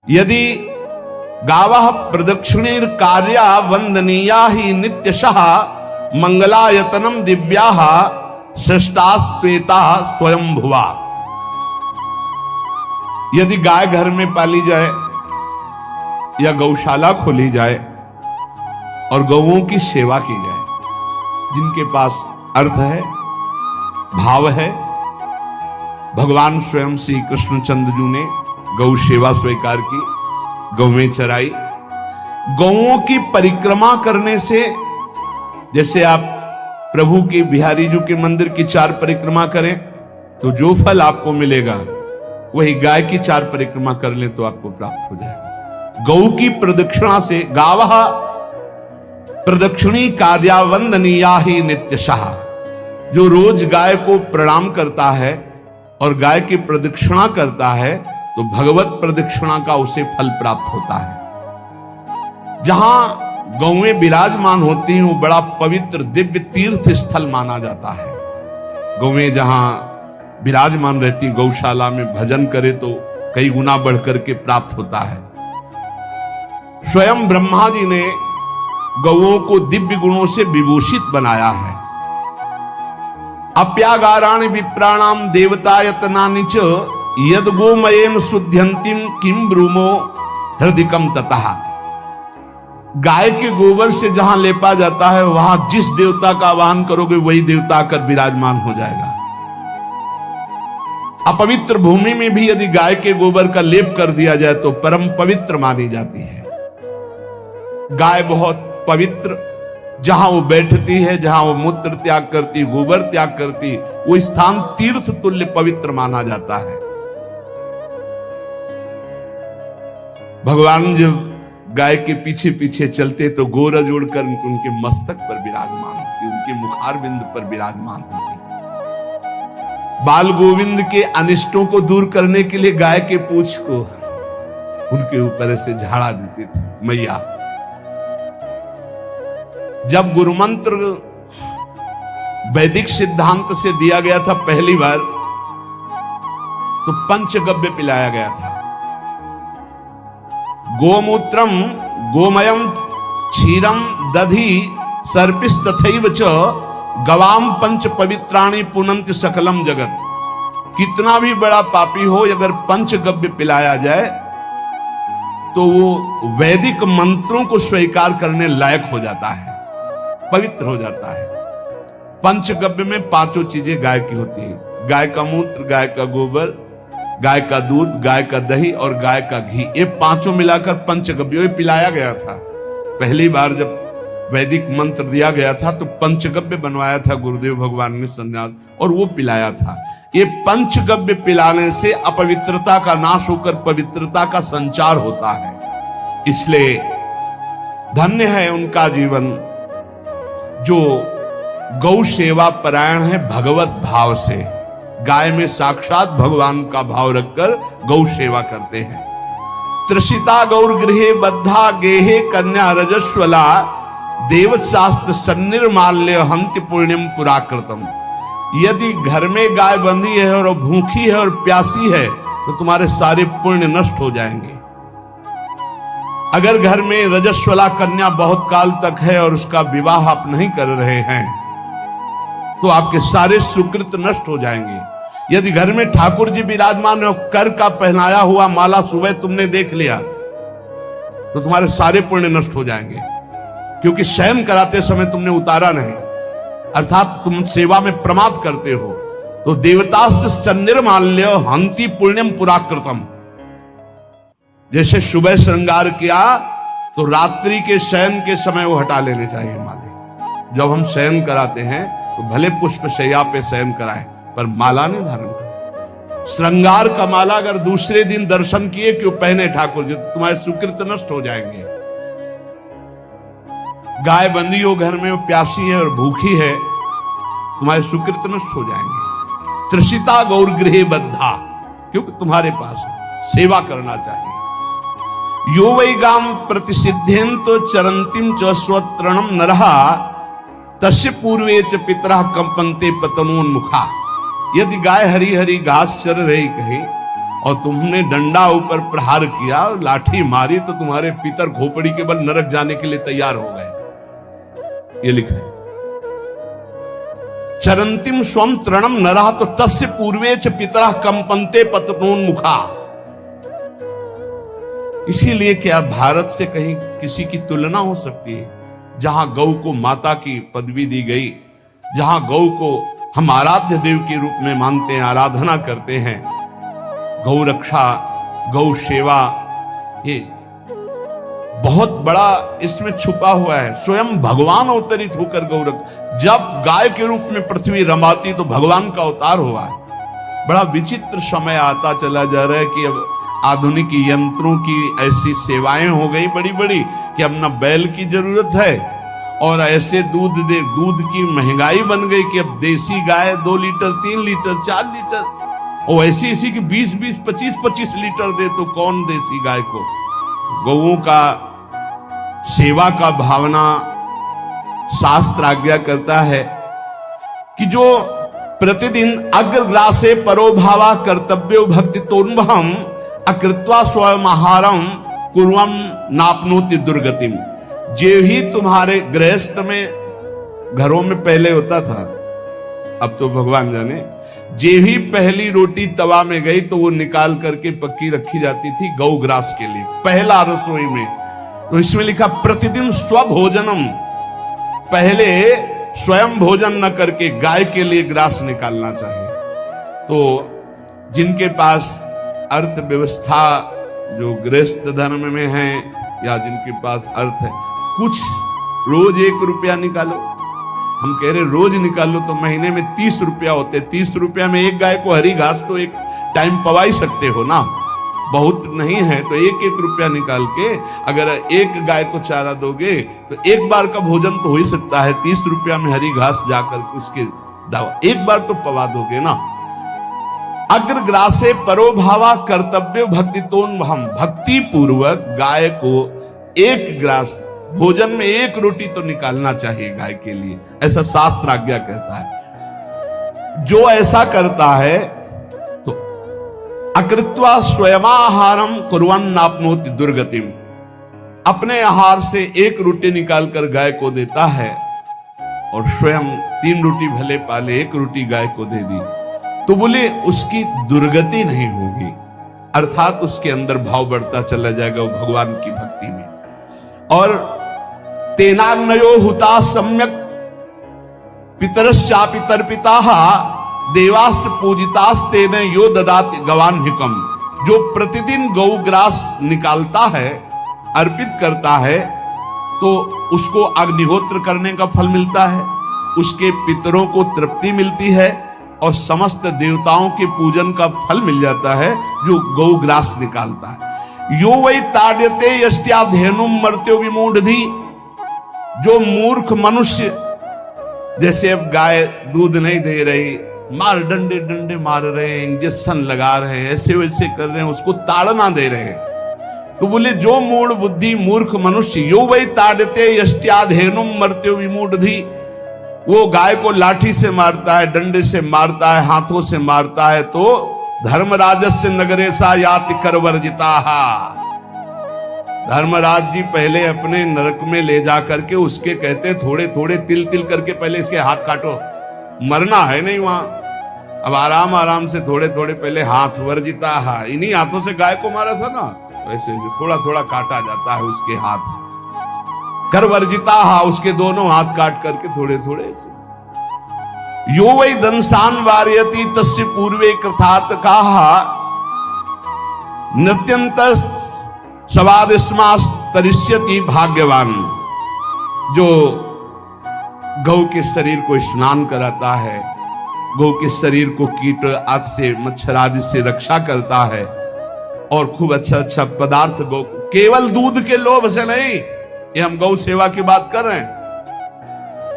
यदि गावः प्रदक्षिणेर कार्या वंदनीया ही नित्यशः मंगलायतनम दिव्याः सृष्टास्त्वेता स्वयंभुवा। यदि गाय घर में पाली जाए या गौशाला खोली जाए और गौओं की सेवा की जाए, जिनके पास अर्थ है, भाव है, भगवान स्वयं श्री कृष्णचंद्र जी ने गौ सेवा स्वीकार की, गौवें चराई। गौओं की परिक्रमा करने से, जैसे आप प्रभु के बिहारी जी के मंदिर की 4 परिक्रमा करें तो जो फल आपको मिलेगा वही गाय की 4 परिक्रमा कर लें तो आपको प्राप्त हो जाएगा। गौ की प्रदक्षिणा से, गावः प्रदक्षिणी कार्या वंदनीया ही नित्यशः, जो रोज गाय को प्रणाम करता है और गाय की प्रदक्षिणा करता है तो भगवत प्रदक्षिणा का उसे फल प्राप्त होता है। जहां गौएं विराजमान होती हैं वो बड़ा पवित्र दिव्य तीर्थ स्थल माना जाता है। गौएं जहां विराजमान रहती, गौशाला में भजन करे तो कई गुना बढ़कर के प्राप्त होता है। स्वयं ब्रह्मा जी ने गौओं को दिव्य गुणों से विभूषित बनाया है। अप्यागाराणि विप्राणाम देवतायतनानि च यद गोमयेन शुद्ध्यंतिम किम ब्रूमो हृदिकम ततः। गाय के गोबर से जहां लेपा जाता है वहां जिस देवता का आवाहन करोगे वही देवता आकर विराजमान हो जाएगा। अपवित्र भूमि में भी यदि गाय के गोबर का लेप कर दिया जाए तो परम पवित्र मानी जाती है। गाय बहुत पवित्र, जहां वो बैठती है, जहां वो मूत्र त्याग करती, गोबर त्याग करती, वो स्थान तीर्थ तुल्य पवित्र माना जाता है। भगवान जब गाय के पीछे पीछे चलते तो गोरज उड़कर उनके मस्तक पर विराजमान होती, उनके मुखार बिंद पर विराजमान होती। बाल गोविंद के अनिष्टों को दूर करने के लिए गाय के पूंछ को उनके ऊपर से झाड़ा देते थे मैया। जब गुरु मंत्र वैदिक सिद्धांत से दिया गया था पहली बार तो पंचगव्य पिलाया गया था। गोमूत्रम गोमयम क्षीरम दधि सर्पिस तथैव च गवाम पंच पवित्राणि पुनंत सकलम जगत। कितना भी बड़ा पापी हो, अगर पंचगव्य पिलाया जाए तो वो वैदिक मंत्रों को स्वीकार करने लायक हो जाता है, पवित्र हो जाता है। पंचगव्य में 5 चीजें गाय की होती है। गाय का मूत्र, गाय का गोबर, गाय का दूध, गाय का दही और गाय का घी, ये 5 मिलाकर पंचगव्य पिलाया गया था। पहली बार जब वैदिक मंत्र दिया गया था तो पंचगव्य बनवाया था गुरुदेव भगवान ने संन्यास, और वो पिलाया था। ये पंचगव्य पिलाने से अपवित्रता का नाश होकर पवित्रता का संचार होता है। इसलिए धन्य है उनका जीवन जो गौ सेवा परायण है भगवत भाव से। गाय में साक्षात भगवान का भाव रखकर गौ सेवा करते हैं। त्रिषिता गौर गृहे बद्धा गेहे कन्या रजस्वला देवशास्त्र सन्निर्माल्य हंति पुण्यम पुराकृतम। यदि घर में गाय बंधी है और भूखी है और प्यासी है तो तुम्हारे सारे पुण्य नष्ट हो जाएंगे। अगर घर में रजस्वला कन्या बहुत काल तक है और उसका विवाह आप नहीं कर रहे हैं तो आपके सारे सुकृत नष्ट हो जाएंगे। यदि घर में ठाकुर जी विराजमान हो, कर का पहनाया हुआ माला सुबह तुमने देख लिया तो तुम्हारे सारे पुण्य नष्ट हो जाएंगे, क्योंकि शयन कराते समय तुमने उतारा नहीं, अर्थात तुम सेवा में प्रमाद करते हो। तो देवतास्त्र सन्निर्माल्य हंति पुण्यम पुराकृतम। जैसे सुबह श्रृंगार किया तो रात्रि के शयन के समय वो हटा लेने चाहिए माले। जब हम शयन कराते हैं तो भले पुष्प शैया पे शयन कराएं पर माला नहीं धारण करें। श्रृंगार का माला अगर दूसरे दिन दर्शन किए क्यों पहने ठाकुर जी तो तुम्हारे सुकृत नष्ट हो जाएंगे। गाय बंदी हो घर में, वो प्यासी है और भूखी है, तुम्हारे सुकृत नष्ट हो जाएंगे। त्रिषिता गौर गृहे बद्धा, क्योंकि तुम्हारे पास है, सेवा करना चाहिए। यो वै गाम प्रतिसिद्धेन्त चरंतिम च स्वत्रणम नरहा तस्य पूर्वे च पितरः कंपन्ते पतनोन्मुखा। यदि गाय हरी हरी घास चर रही कहीं और तुमने डंडा ऊपर प्रहार किया और लाठी मारी तो तुम्हारे पितर खोपड़ी के बल नरक जाने के लिए तैयार हो गए। ये लिखा है। चरंतिम स्वम तृणम नरः तो तस्य पूर्वे च पितरः कंपन्ते पतनोन्मुखा। इसीलिए क्या भारत से कहीं किसी की तुलना हो सकती है, जहां गौ को माता की पदवी दी गई, जहां गौ को हम आराध्य देव के रूप में मानते हैं, आराधना करते हैं। गौ रक्षा, गौ सेवा, ये बहुत बड़ा इसमें छुपा हुआ है। स्वयं भगवान अवतरित होकर गौ रक्षा, जब गाय के रूप में पृथ्वी रमाती तो भगवान का अवतार हुआ है। बड़ा विचित्र समय आता चला जा रहा है कि अब आधुनिक यंत्रों की ऐसी सेवाएं हो गई बड़ी बड़ी कि अब ना बैल की जरूरत है, और ऐसे दूध की महंगाई बन गई कि अब देसी गाय 2 लीटर 3 लीटर 4 लीटर और ऐसी ऐसी कि 20-20 25-25 लीटर दे तो कौन देसी गाय को। गौओं का सेवा का भावना शास्त्र आज्ञा करता है कि जो प्रतिदिन अग्रग्रासे परोभावा कर्तव्यो भक्ति तोन्वहम अकृत्वा स्वयं आहारम कुर्वम नापनोति दुर्गतिम। जे ही तुम्हारे गृहस्थ में घरों में पहले होता था, अब तो भगवान जाने, जे ही पहली रोटी तवा में गई तो वो निकाल करके पक्की रखी जाती थी गौग्रास के लिए, पहला रसोई में। तो इसमें लिखा प्रतिदिन स्वभोजनम, पहले स्वयं भोजन न करके गाय के लिए ग्रास निकालना चाहिए। तो जिनके पास अर्थव्यवस्था जो गृहस्थ धर्म में है या जिनके पास अर्थ है, कुछ रोज 1 रुपया निकालो। हम कह रहे रोज निकालो तो महीने में 30 रुपया होते। 30 रुपया में एक गाय को हरी घास तो एक टाइम पवा ही सकते हो ना, बहुत नहीं है तो 1-1 रुपया निकाल के अगर एक गाय को चारा दोगे तो एक बार का भोजन तो हो ही सकता है। 30 रुपया में हरी घास जाकर उसके दावा एक बार तो पवा दोगे ना। अग्रग्रासे परोभावा कर्तव्य भक्ति तोन्वहम, भक्ति पूर्वक गाय को 1 ग्रास भोजन में 1 रोटी तो निकालना चाहिए गाय के लिए, ऐसा शास्त्र आज्ञा कहता है। जो ऐसा करता है तो अकृत्वा स्वयमाहारम कुर्वन् नाप्नोति दुर्गतिम, अपने आहार से 1 रोटी निकालकर गाय को देता है और स्वयं 3 रोटी भले पाले 1 रोटी गाय को दे दी तो बोले उसकी दुर्गति नहीं होगी, अर्थात उसके अंदर भाव बढ़ता चला जाएगा वो भगवान की भक्ति में। और तेनाग्नयो हुता सम्यक पितरश्चापि तर्पिताः देवास पूजितास तेन यो ददाति गवान्हिकम। जो प्रतिदिन गौग्रास निकालता है, अर्पित करता है, तो उसको अग्निहोत्र करने का फल मिलता है, उसके पितरों को तृप्ति मिलती है और समस्त देवताओं के पूजन का फल मिल जाता है जो गौग्रास निकालता है। यो वै ताड्यते यष्ट्याधेनुम मर्त्यो विमूढ़धि। जो मूर्ख मनुष्य, जैसे अब गाय दूध नहीं दे रही, मार डंडे डंडे मार रहे हैं, इंजेक्शन लगा रहे हैं, ऐसे वैसे कर रहे हैं, उसको ताड़ना दे रहे हैं, तो बोले जो मूढ़ बुद्धि मूर्ख मनुष्य, यो वै ताड्यते यष्ट्याधेनुम मर्त्यो विमूढ़धि, वो गाय को लाठी से मारता है, डंडे से मारता है, हाथों से मारता है, तो धर्मराजस्य नगरेशा याति करवर्जिताः। धर्मराज जी पहले अपने नरक में ले जा करके उसके कहते थोड़े थोड़े तिल तिल करके पहले इसके हाथ काटो, मरना है नहीं वहां, अब आराम आराम से थोड़े थोड़े पहले हाथ वर्जिताः, इन्हीं हाथों से गाय को मारा था ना, वैसे थोड़ा थोड़ा काटा जाता है उसके हाथ, कर वर्जिताः, उसके दोनों हाथ काट करके थोड़े थोड़े। यो वै दंसान वारयति तस्य पूर्वे कृतार्थकाः नृत्यंतस् सवादिस्मास्तरिष्यति भाग्यवान। जो गौ के शरीर को स्नान कराता है, गौ के शरीर को कीट आदि से मच्छर आदि से रक्षा करता है और खूब अच्छा अच्छा पदार्थ गौ, केवल दूध के लोभ से नहीं, ये हम गौ सेवा की बात कर रहे हैं,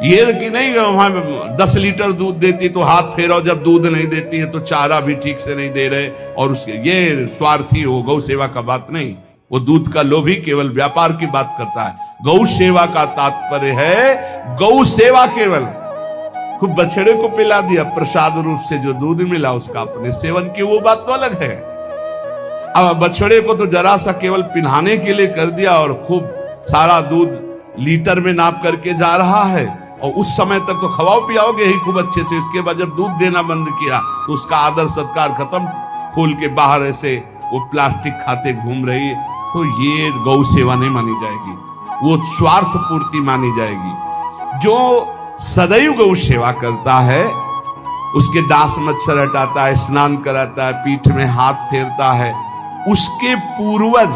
ये कि नहीं वहां 10 लीटर दूध देती तो हाथ फेरो, जब दूध नहीं देती है तो चारा भी ठीक से नहीं दे रहे और उसके ये स्वार्थी हो, गौ सेवा का बात नहीं, वो दूध का लोभी केवल व्यापार की बात करता है। गौ सेवा का तात्पर्य है गौ सेवा, केवल खूब बछड़े को पिला दिया प्रसाद रूप से जो दूध मिला उसका अपने सेवन की, वो बात तो अलग है, अब बछड़े को तो जरा सा केवल पिन्हाने के लिए कर दिया और खूब सारा दूध लीटर में नाप करके जा रहा है, और उस समय तक तो खवाओ पियाओगे ही खूब अच्छे से। उसके बाद जब दूध देना बंद किया तो उसका आदर सत्कार खत्म, खोल के बाहर ऐसे वो प्लास्टिक खाते घूम रही है। तो ये गौ सेवा नहीं मानी जाएगी, वो स्वार्थ पूर्ति मानी जाएगी। जो सदैव गौ सेवा करता है, उसके डांस मच्छर हटाता है, स्नान कराता है, पीठ में हाथ फेरता है, उसके पूर्वज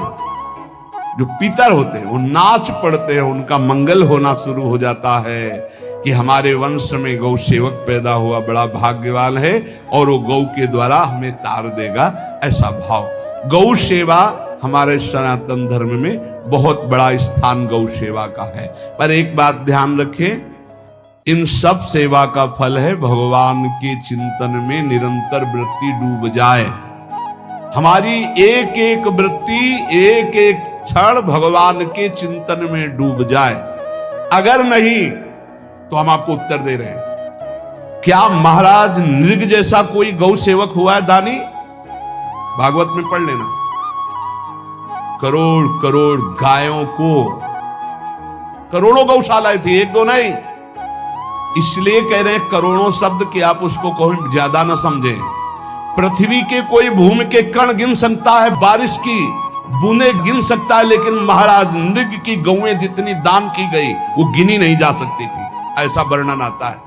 जो पितर होते हैं वो नाच पड़ते हैं, उनका मंगल होना शुरू हो जाता है कि हमारे वंश में गौ सेवक पैदा हुआ, बड़ा भाग्यवान है और वो गौ के द्वारा हमें तार देगा, ऐसा भाव। गौ सेवा हमारे सनातन धर्म में बहुत बड़ा स्थान गौ सेवा का है। पर एक बात ध्यान रखें, इन सब सेवा का फल है भगवान के चिंतन में निरंतर वृत्ति डूब जाए। हमारी एक एक वृत्ति, एक एक क्षण भगवान के चिंतन में डूब जाए। अगर नहीं तो हम आपको उत्तर दे रहे हैं, क्या महाराज नृग जैसा कोई गौ सेवक हुआ है दानी? भागवत में पढ़ लेना, करोड़ करोड़ गायों को, करोड़ों गौशालाएं थी, एक दो नहीं। इसलिए कह रहे हैं करोड़ों शब्द कि आप उसको कोई ज्यादा ना समझें। पृथ्वी के कोई भूमि के कण गिन सकता है, बारिश की बूंदे गिन सकता है, लेकिन महाराज नृग की गौएं जितनी दान की गई वो गिनी नहीं जा सकती थी, ऐसा वर्णन आता है।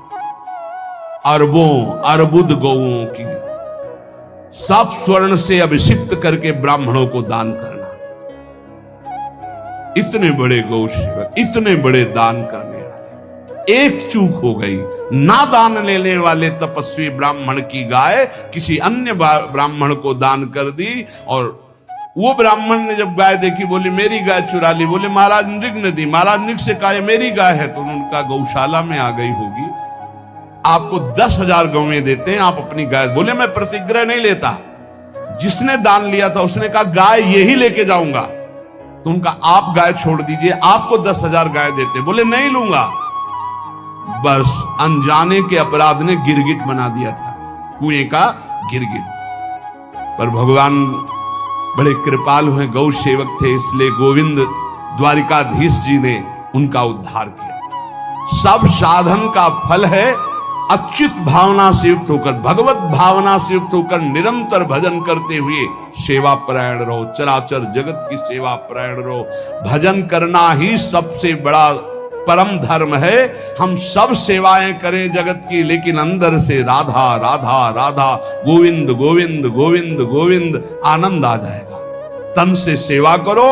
अरबों अर्बुद गौओं की सब स्वर्ण से अभिषिक्त करके ब्राह्मणों को दान करना। इतने बड़े गौ सेवक, इतने बड़े दान करने वाले, एक चूक हो गई, ना दान लेने वाले तपस्वी ब्राह्मण की गाय किसी अन्य ब्राह्मण को दान कर दी, और वो ब्राह्मण ने जब गाय देखी बोली मेरी गाय चुरा ली। बोले महाराज नृग ने दी। महाराज नृग से कहा मेरी गाय है, तो उनका गौशाला में आ गई होगी, आपको 10,000 गौएं देते हैं, आप अपनी गाय। बोले मैं प्रतिग्रह नहीं लेता। जिसने दान लिया था उसने कहा गाय यही लेके जाऊंगा, तो उनका आप गाय छोड़ दीजिए, आपको 10,000 गाय देते। बोले नहीं लूंगा। बस अनजाने के अपराध ने गिरगिट बना दिया था, कुएं का गिरगिट। पर भगवान बड़े कृपालु हैं, गौ सेवक थे, इसलिए गोविंद द्वारिकाधीश जी ने उनका उद्धार किया। सब साधन का फल है अच्युत भावना से युक्त होकर, भगवत भावना से युक्त होकर निरंतर भजन करते हुए सेवा परायण रहो, चराचर जगत की सेवा परायण रहो। भजन करना ही सबसे बड़ा परम धर्म है। हम सब सेवाएं करें जगत की, लेकिन अंदर से राधा राधा राधा, गोविंद गोविंद गोविंद गोविंद, आनंद आ जाएगा। तन से सेवा करो,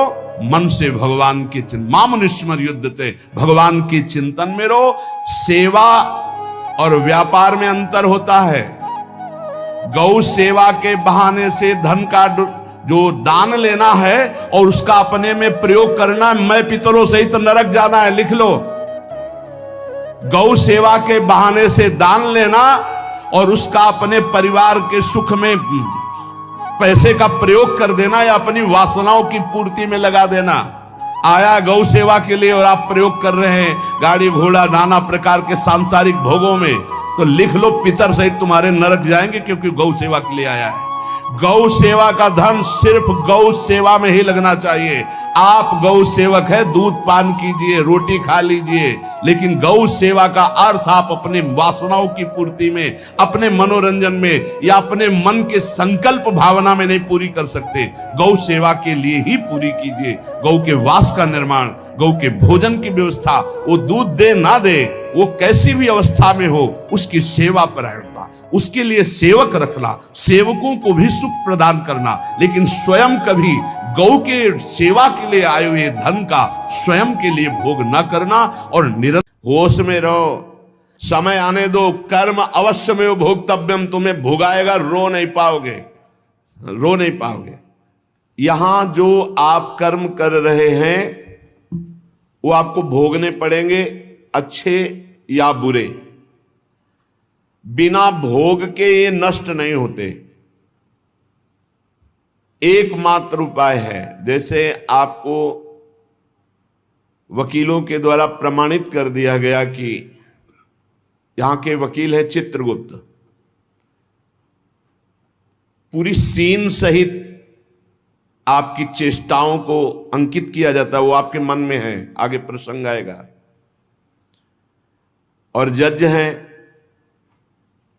मन से भगवान के चिंतन, मामुनिस्मर युद्धते, भगवान के चिंतन में रहो। सेवा और व्यापार में अंतर होता है। गौ सेवा के बहाने से धन का जो दान लेना है और उसका अपने में प्रयोग करना है, मैं पितरों सहित नरक जाना है, लिख लो। गौ सेवा के बहाने से दान लेना और उसका अपने परिवार के सुख में पैसे का प्रयोग कर देना या अपनी वासनाओं की पूर्ति में लगा देना। आया गौ सेवा के लिए और आप प्रयोग कर रहे हैं गाड़ी घोड़ा नाना प्रकार के सांसारिक भोगों में, तो लिख लो पितर सहित तुम्हारे नरक जाएंगे, क्योंकि गौ सेवा के लिए आया है। गौ सेवा का धन सिर्फ गौ सेवा में ही लगना चाहिए। आप गौ सेवक है, दूध पान कीजिए, रोटी खा लीजिए, लेकिन गौ सेवा का अर्थ आप अपने वासनाओं की पूर्ति में, अपने मनोरंजन में या अपने मन के संकल्प भावना में नहीं पूरी कर सकते। गौ सेवा के लिए ही पूरी कीजिए। गौ के वास का निर्माण, गौ के भोजन की व्यवस्था, वो दूध दे ना दे, वो कैसी भी अवस्था में हो, उसकी सेवा परायणता, उसके लिए सेवक रखना, सेवकों को भी सुख प्रदान करना, लेकिन स्वयं कभी गौ के सेवा के लिए आए हुए धन का स्वयं के लिए भोग न करना। और निरंतर होश में रहो, समय आने दो, कर्म अवश्य में भोक्तव्यम, तुम्हें भोगाएगा, रो नहीं पाओगे, रो नहीं पाओगे। यहां जो आप कर्म कर रहे हैं वो आपको भोगने पड़ेंगे, अच्छे या बुरे। बिना भोग के ये नष्ट नहीं होते। एकमात्र उपाय है, जैसे आपको वकीलों के द्वारा प्रमाणित कर दिया गया कि यहां के वकील है चित्रगुप्त, पूरी सीन सहित आपकी चेष्टाओं को अंकित किया जाता है, वो आपके मन में है, आगे प्रसंग आएगा। और जज हैं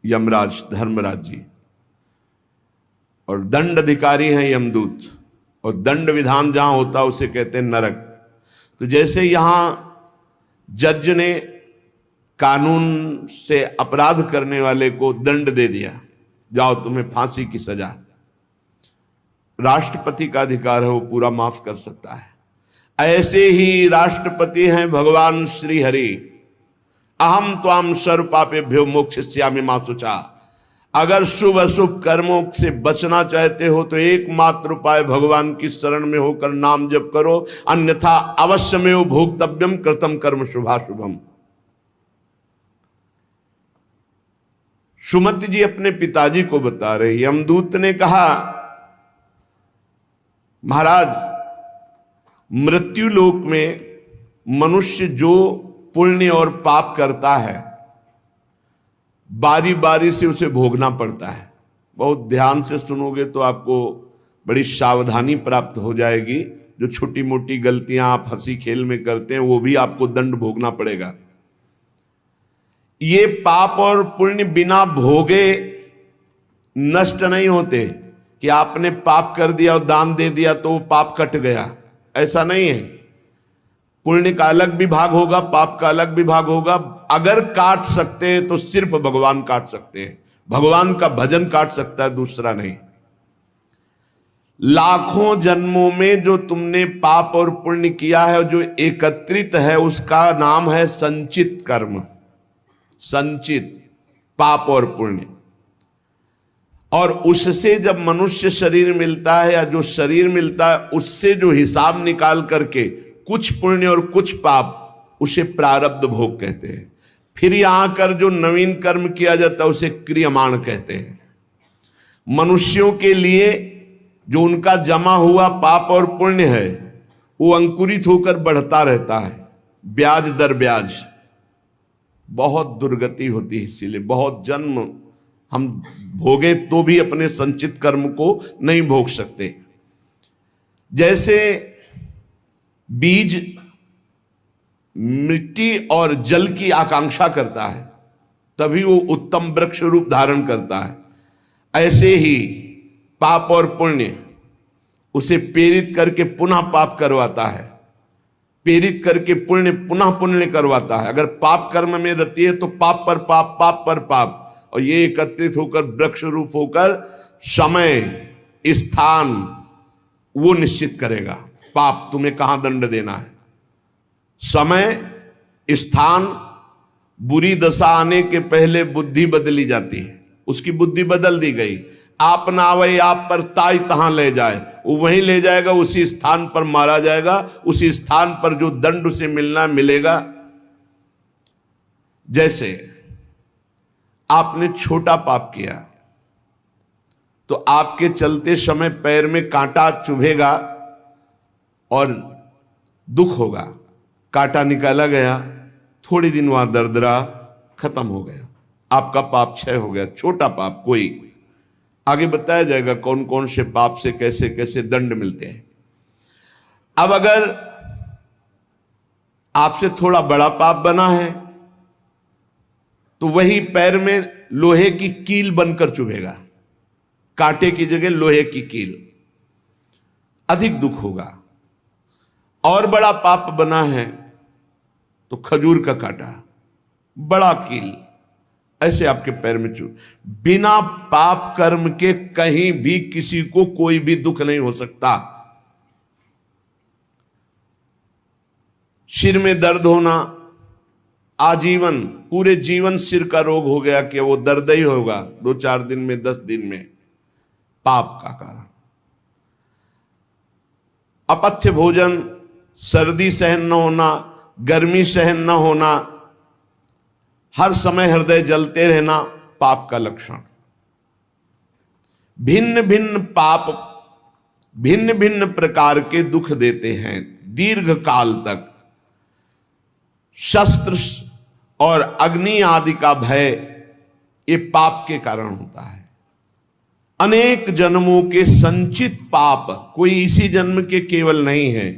यमराज, धर्मराज जी, और दंड अधिकारी हैं यमदूत, और दंड विधान जहां होता है उसे कहते हैं नरक। तो जैसे यहां जज ने कानून से अपराध करने वाले को दंड दे दिया, जाओ तुम्हें फांसी की सजा, राष्ट्रपति का अधिकार है, वो पूरा माफ कर सकता है। ऐसे ही राष्ट्रपति हैं भगवान श्री हरि। अहम त्वाम सर्व पापेभ्यो मोक्षयिष्यामि मा शुचा। अगर शुभ अशुभ कर्मों से बचना चाहते हो तो एकमात्र उपाय भगवान की शरण में होकर नाम जप करो, अन्यथा अवश्यमेव भोक्तव्यम कृतम कर्म शुभाशुभम। सुमति जी अपने पिताजी को बता रहे, यमदूत ने कहा महाराज, मृत्यु लोक में मनुष्य जो पुण्य और पाप करता है बारी बारी से उसे भोगना पड़ता है। बहुत ध्यान से सुनोगे तो आपको बड़ी सावधानी प्राप्त हो जाएगी। जो छोटी मोटी गलतियां आप हंसी खेल में करते हैं वो भी आपको दंड भोगना पड़ेगा। ये पाप और पुण्य बिना भोगे नष्ट नहीं होते कि आपने पाप कर दिया और दान दे दिया तो वो पाप कट गया, ऐसा नहीं है। पुण्य का अलग विभाग होगा, पाप का अलग विभाग होगा। अगर काट सकते हैं तो सिर्फ भगवान काट सकते हैं, भगवान का भजन काट सकता है, दूसरा नहीं। लाखों जन्मों में जो तुमने पाप और पुण्य किया है, जो एकत्रित है, उसका नाम है संचित कर्म। संचित पाप और पुण्य, और उससे जब मनुष्य शरीर मिलता है या जो शरीर मिलता है उससे जो हिसाब निकाल करके कुछ पुण्य और कुछ पाप, उसे प्रारब्ध भोग कहते हैं। फिर यहां कर जो नवीन कर्म किया जाता है उसे क्रियमाण कहते हैं। मनुष्यों के लिए जो उनका जमा हुआ पाप और पुण्य है वो अंकुरित होकर बढ़ता रहता है, ब्याज दर ब्याज। बहुत दुर्गति होती है, इसीलिए बहुत जन्म हम भोगे तो भी अपने संचित कर्म को नहीं भोग सकते। जैसे बीज मिट्टी और जल की आकांक्षा करता है तभी वो उत्तम वृक्ष रूप धारण करता है, ऐसे ही पाप और पुण्य उसे प्रेरित करके पुनः पाप करवाता है, प्रेरित करके पुण्य पुनः पुण्य करवाता है। अगर पाप कर्म में रहती है तो पाप पर पाप, पाप पर पाप, और ये एकत्रित होकर वृक्ष रूप होकर समय स्थान वो निश्चित करेगा। पाप तुम्हें कहां दंड देना है, समय स्थान। बुरी दशा आने के पहले बुद्धि बदली जाती है, उसकी बुद्धि बदल दी गई। आप ना आवे आप पर ताई तहां ले जाए, वो वहीं ले जाएगा, उसी स्थान पर मारा जाएगा, उसी स्थान पर जो दंड उसे मिलना मिलेगा। जैसे आपने छोटा पाप किया तो आपके चलते समय पैर में कांटा चुभेगा और दुख होगा। कांटा निकाला गया, थोड़ी दिन वहां दर्द रहा, खत्म हो गया, आपका पाप क्षय हो गया। छोटा पाप कोई, आगे बताया जाएगा कौन कौन से पाप से कैसे कैसे दंड मिलते हैं। अब अगर आपसे थोड़ा बड़ा पाप बना है तो वही पैर में लोहे की कील बनकर चुभेगा, कांटे की जगह लोहे की कील, अधिक दुख होगा। और बड़ा पाप बना है तो खजूर का कांटा, बड़ा कील, ऐसे आपके पैर में चुभ। बिना पाप कर्म के कहीं भी किसी को कोई भी दुख नहीं हो सकता। सिर में दर्द होना, आजीवन पूरे जीवन सिर का रोग हो गया कि वो दर्द ही होगा 2-4 दिन में, 10 दिन में, पाप का कारण। अपथ्य भोजन, सर्दी सहन न होना, गर्मी सहन न होना, हर समय हृदय जलते रहना, पाप का लक्षण। भिन्न भिन्न पाप भिन्न भिन्न प्रकार के दुख देते हैं दीर्घ काल तक। शस्त्र और अग्नि आदि का भय ये पाप के कारण होता है। अनेक जन्मों के संचित पाप, कोई इसी जन्म के केवल नहीं है,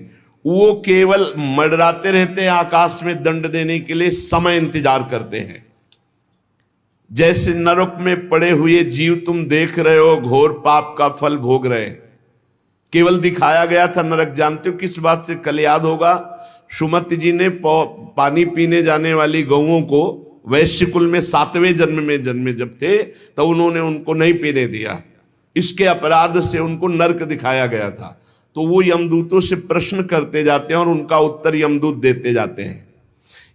वो केवल मंडराते रहते हैं आकाश में दंड देने के लिए, समय इंतजार करते हैं। जैसे नरक में पड़े हुए जीव तुम देख रहे हो, घोर पाप का फल भोग रहे, केवल दिखाया गया था नरक। जानते हो किस बात से? कल याद होगा, सुमति जी ने पानी पीने जाने वाली गौओं को वैश्य कुल में 7वें जन्म में जन्मे जब थे, तो उन्होंने उनको नहीं पीने दिया। इसके अपराध से उनको नरक दिखाया गया था। तो वो यमदूतों से प्रश्न करते जाते हैं और उनका उत्तर यमदूत देते जाते हैं।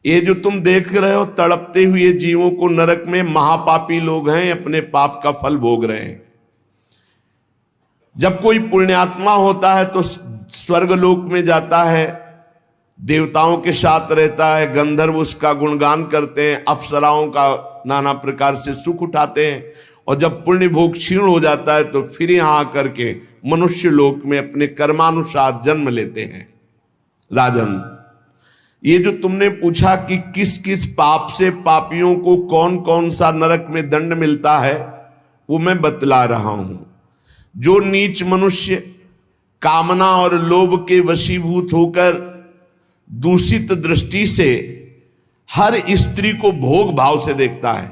ये जो तुम देख रहे हो तड़पते हुए जीवों को नरक में, महापापी लोग हैं, अपने पाप का फल भोग रहे हैं। जब कोई पुण्यात्मा होता है तो स्वर्गलोक में जाता है, देवताओं के साथ रहता है, गंधर्व उसका गुणगान करते हैं, अप्सराओं का नाना प्रकार से सुख उठाते हैं। और जब पुण्य भोग क्षीण हो जाता है तो फिर यहां आकर के मनुष्य लोक में अपने कर्मानुसार जन्म लेते हैं। राजन, ये जो तुमने पूछा कि किस किस पाप से पापियों को कौन कौन सा नरक में दंड मिलता है, वो मैं बतला रहा हूं। जो नीच मनुष्य कामना और लोभ के वशीभूत होकर दूषित दृष्टि से हर स्त्री को भोग भाव से देखता है,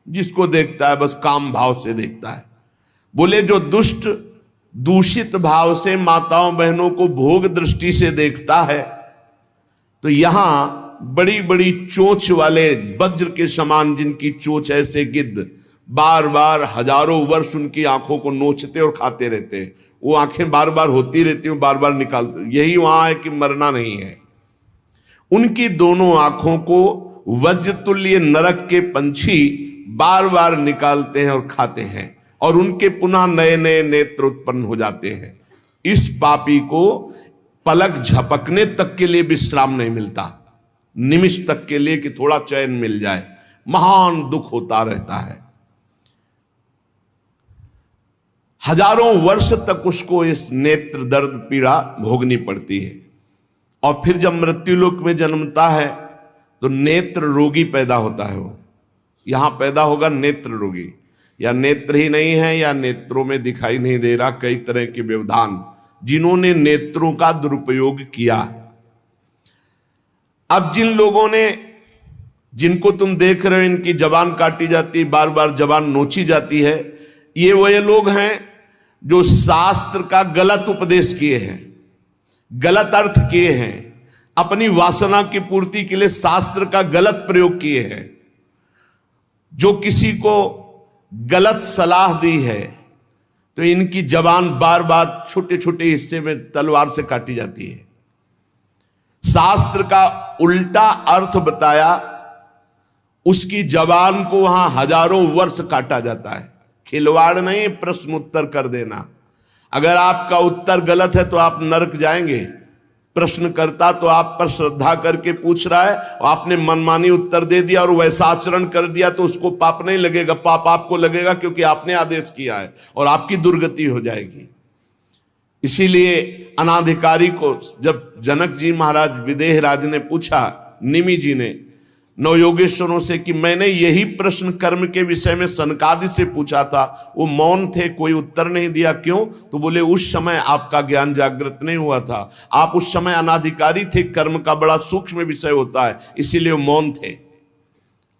जिसको देखता है बस काम भाव से देखता है। बोले जो दुष्ट दूषित भाव से माताओं बहनों को भोग दृष्टि से देखता है, तो यहां बड़ी बड़ी चोंच वाले वज्र के समान जिनकी चोंच ऐसे गिद्ध बार बार हजारों वर्ष उनकी आंखों को नोचते और खाते रहते हैं। वो आंखें बार बार होती रहती हैं, बार बार निकालते। यही वहां है कि मरना नहीं है। उनकी दोनों आंखों को वज्र तुल्य नरक के पंछी बार बार निकालते हैं और खाते हैं, और उनके पुनः नए नए नेत्र उत्पन्न हो जाते हैं। इस पापी को पलक झपकने तक के लिए विश्राम नहीं मिलता, निमिष तक के लिए कि थोड़ा चैन मिल जाए, महान दुख होता रहता है। हजारों वर्ष तक उसको इस नेत्र दर्द पीड़ा भोगनी पड़ती है। और फिर जब मृत्युलोक में जन्मता है तो नेत्र रोगी पैदा होता है। वो यहां पैदा होगा नेत्र रोगी, या नेत्र ही नहीं है या नेत्रों में दिखाई नहीं दे रहा, कई तरह के व्यवधान, जिन्होंने नेत्रों का दुरुपयोग किया। अब जिन लोगों ने, जिनको तुम देख रहे हो इनकी जबान काटी जाती, बार बार जबान नोची जाती है, ये वही लोग हैं जो शास्त्र का गलत उपदेश किए हैं, गलत अर्थ किए हैं, अपनी वासना की पूर्ति के लिए शास्त्र का गलत प्रयोग किए हैं, जो किसी को गलत सलाह दी है तो इनकी जबान बार बार छोटे छोटे हिस्से में तलवार से काटी जाती है। शास्त्र का उल्टा अर्थ बताया, उसकी जबान को वहां हजारों वर्ष काटा जाता है। खिलवाड़ नहीं, प्रश्न उत्तर कर देना। अगर आपका उत्तर गलत है तो आप नरक जाएंगे। प्रश्न करता तो आप पर श्रद्धा करके पूछ रहा है और आपने मनमानी उत्तर दे दिया और वैसा आचरण कर दिया तो उसको पाप नहीं लगेगा, पाप आपको लगेगा क्योंकि आपने आदेश किया है और आपकी दुर्गति हो जाएगी। इसीलिए अनाधिकारी को जब जनक जी महाराज विदेह राज ने पूछा, निमि जी ने नवयोगेश्वरों से कि मैंने यही प्रश्न कर्म के विषय में सनकादि से पूछा था, वो मौन थे, कोई उत्तर नहीं दिया। क्यों? तो बोले उस समय आपका ज्ञान जागृत नहीं हुआ था, आप उस समय अनाधिकारी थे, कर्म का बड़ा सूक्ष्म विषय होता है, इसीलिए वो मौन थे।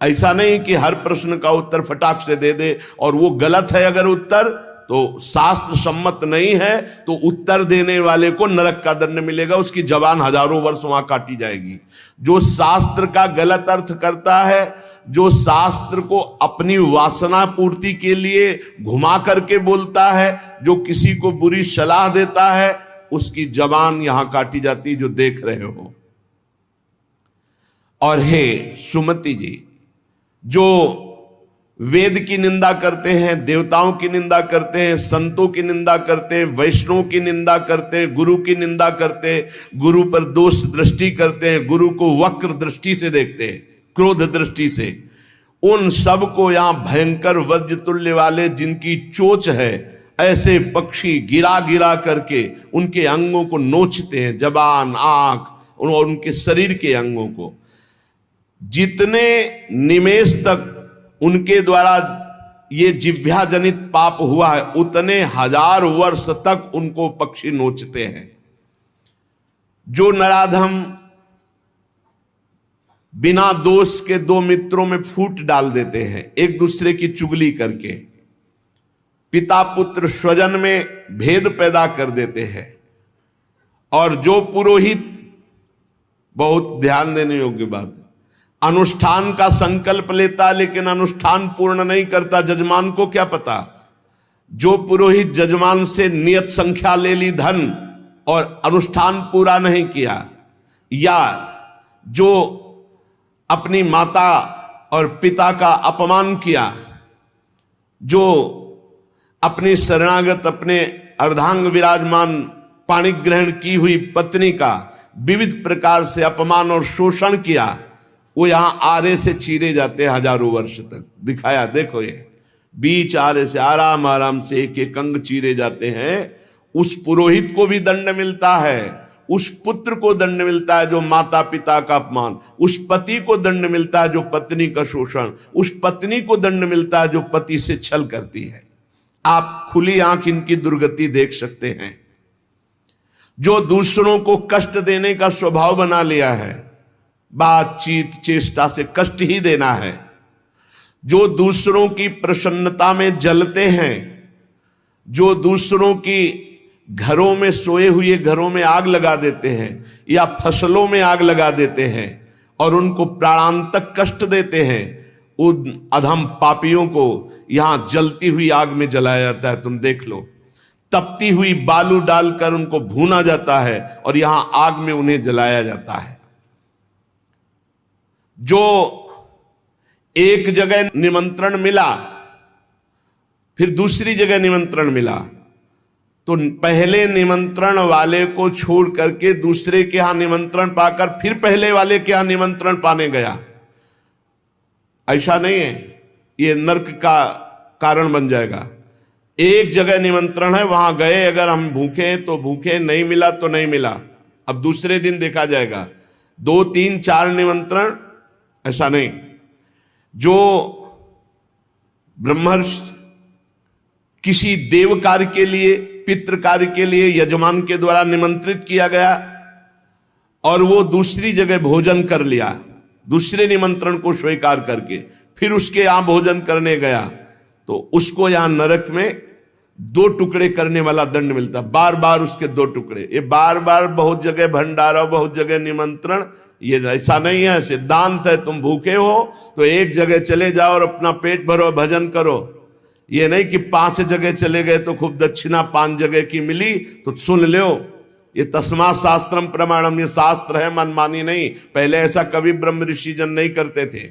ऐसा नहीं कि हर प्रश्न का उत्तर फटाक से दे दे, और वो गलत है अगर उत्तर तो शास्त्र सम्मत नहीं है तो उत्तर देने वाले को नरक का दंड मिलेगा, उसकी जबान हजारों वर्ष वहां काटी जाएगी। जो शास्त्र का गलत अर्थ करता है, जो शास्त्र को अपनी वासना पूर्ति के लिए घुमा करके बोलता है, जो किसी को बुरी सलाह देता है, उसकी जबान यहां काटी जाती, जो देख रहे हो। और हे सुमति जी, जो वेद की निंदा करते हैं, देवताओं की निंदा करते हैं, संतों की निंदा करते हैं, वैष्णव की निंदा करते हैं, गुरु की निंदा करते हैं, गुरु पर दोष दृष्टि करते हैं, गुरु को वक्र दृष्टि से देखते हैं, क्रोध दृष्टि से, उन सब को यहां भयंकर वज्र तुल्य वाले जिनकी चोंच है, ऐसे पक्षी गिरा गिरा करके उनके अंगों को नोचते हैं, जबान, आंख और उनके शरीर के अंगों को। जितने निमेष तक उनके द्वारा ये जिह्वा जनित पाप हुआ है, उतने 1000 वर्ष तक उनको पक्षी नोचते हैं। जो नराधम बिना दोष के दो मित्रों में फूट डाल देते हैं, एक दूसरे की चुगली करके, पिता पुत्र स्वजन में भेद पैदा कर देते हैं, और जो पुरोहित, बहुत ध्यान देने योग्य बात, अनुष्ठान का संकल्प लेता लेकिन अनुष्ठान पूर्ण नहीं करता, जजमान को क्या पता। जो पुरोहित जजमान से नियत संख्या ले ली धन और अनुष्ठान पूरा नहीं किया, या जो अपनी माता और पिता का अपमान किया, जो अपनी शरणागत अपने अर्धांग विराजमान पाणिक ग्रहण की हुई पत्नी का विविध प्रकार से अपमान और शोषण किया, वो यहां आरे से चीरे जाते हैं 1000 वर्ष तक। दिखाया, देखो ये बीच आरे से आराम आराम से एक एक अंग चीरे जाते हैं। उस पुरोहित को भी दंड मिलता है, उस पुत्र को दंड मिलता है जो माता पिता का अपमान, उस पति को दंड मिलता है जो पत्नी का शोषण, उस पत्नी को दंड मिलता है जो पति से छल करती है। आप खुली आंख इनकी दुर्गति देख सकते हैं। जो दूसरों को कष्ट देने का स्वभाव बना लिया है, बातचीत चेष्टा से कष्ट ही देना है, जो दूसरों की प्रसन्नता में जलते हैं, जो दूसरों की घरों में सोए हुए घरों में आग लगा देते हैं या फसलों में आग लगा देते हैं और उनको प्राणांतक कष्ट देते हैं, उन अधम पापियों को यहां जलती हुई आग में जलाया जाता है। तुम देख लो, तपती हुई बालू डालकर उनको भूना जाता है और यहां आग में उन्हें जलाया जाता है। जो एक जगह निमंत्रण मिला, फिर दूसरी जगह निमंत्रण मिला, तो पहले निमंत्रण वाले को छोड़ करके दूसरे के यहां निमंत्रण पाकर फिर पहले वाले के यहां निमंत्रण पाने गया। ऐसा नहीं है, ये नरक का कारण बन जाएगा। एक जगह निमंत्रण है, वहां गए, अगर हम भूखे हैं तो भूखे, नहीं मिला तो नहीं मिला, अब दूसरे दिन देखा जाएगा। 2 3 4 निमंत्रण, ऐसा नहीं। जो ब्रह्मर्षि किसी देव कार्य के लिए, पितृ कार्य के लिए यजमान के द्वारा निमंत्रित किया गया और वो दूसरी जगह भोजन कर लिया, दूसरे निमंत्रण को स्वीकार करके फिर उसके यहां भोजन करने गया, तो उसको यहां नरक में 2 टुकड़े करने वाला दंड मिलता। बार बार उसके 2 टुकड़े, ये बार बार बहुत जगह भंडारा, बहुत जगह निमंत्रण, ये ऐसा नहीं है। सिद्धांत है, तुम भूखे हो तो एक जगह चले जाओ और अपना पेट भरो, भजन करो। ये नहीं कि 5 जगह चले गए तो खूब दक्षिणा 5 जगह की मिली तो सुन लो। ये तस्मा शास्त्रम प्रमाणम, ये शास्त्र है, मनमानी नहीं। पहले ऐसा कभी ब्रह्म ऋषि जन नहीं करते थे।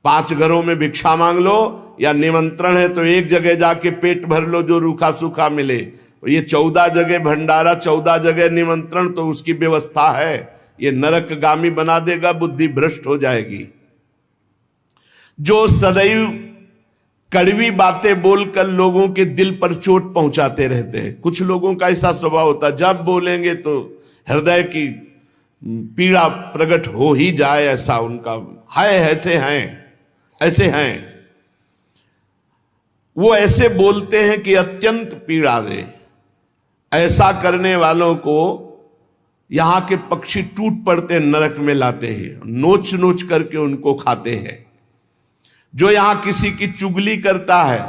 5 घरों में भिक्षा मांग लो, या निमंत्रण है तो एक जगह जाके पेट भर लो जो रूखा सूखा मिले। ये 14 जगह भंडारा, 14 जगह निमंत्रण, तो उसकी व्यवस्था है। ये नरकगामी बना देगा, बुद्धि भ्रष्ट हो जाएगी। जो सदैव कड़वी बातें बोलकर लोगों के दिल पर चोट पहुंचाते रहते हैं, कुछ लोगों का ऐसा स्वभाव होता है, जब बोलेंगे तो हृदय की पीड़ा प्रकट हो ही जाए, ऐसा उनका है। ऐसे हैं वो, ऐसे बोलते हैं कि अत्यंत पीड़ा दे। ऐसा करने वालों को यहां के पक्षी टूट पड़ते नरक में लाते हैं, नोच नोच करके उनको खाते हैं। जो यहां किसी की चुगली करता है,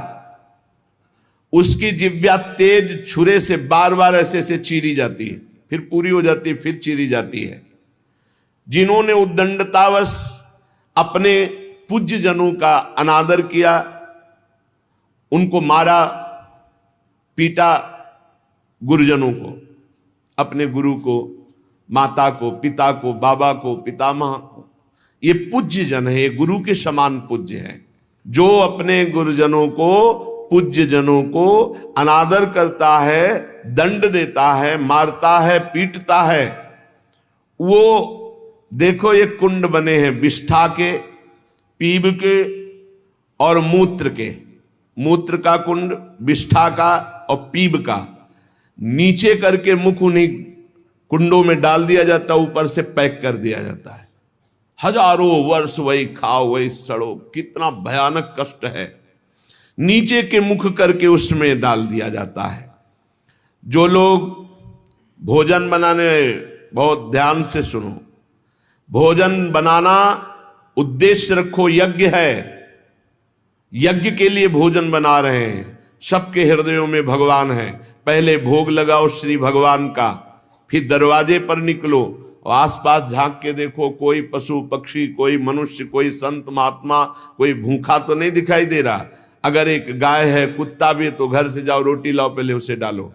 उसकी जिह्वा तेज छुरे से बार बार ऐसे चीरी जाती है, फिर पूरी हो जाती है, फिर चीरी जाती है। जिन्होंने उद्दंडतावश अपने पूज्य जनों का अनादर किया, उनको मारा पीटा, गुरुजनों को, अपने गुरु को, माता को, पिता को, बाबा को, पितामह को, ये पूज्य जन है, ये गुरु के समान पूज्य है। जो अपने गुरुजनों को, पूज्य जनों को अनादर करता है, दंड देता है, मारता है, पीटता है, वो देखो ये कुंड बने हैं विष्ठा के, पीब के और मूत्र के। मूत्र का कुंड, विष्ठा का और पीब का, नीचे करके मुख उन्हीं कुंडों में डाल दिया जाता है, ऊपर से पैक कर दिया जाता है। हजारों वर्ष वही खाओ वही सड़ो, कितना भयानक कष्ट है। नीचे के मुख करके उसमें डाल दिया जाता है। जो लोग भोजन बनाने, बहुत ध्यान से सुनो, भोजन बनाना उद्देश्य रखो, यज्ञ है, यज्ञ के लिए भोजन बना रहे हैं, सबके हृदयों में भगवान है। पहले भोग लगाओ श्री भगवान का, फिर दरवाजे पर निकलो और आसपास झांक के देखो, कोई पशु पक्षी, कोई मनुष्य, कोई संत महात्मा, कोई भूखा तो नहीं दिखाई दे रहा। अगर एक गाय है, कुत्ता भी है, तो घर से जाओ, रोटी लाओ, पहले उसे डालो,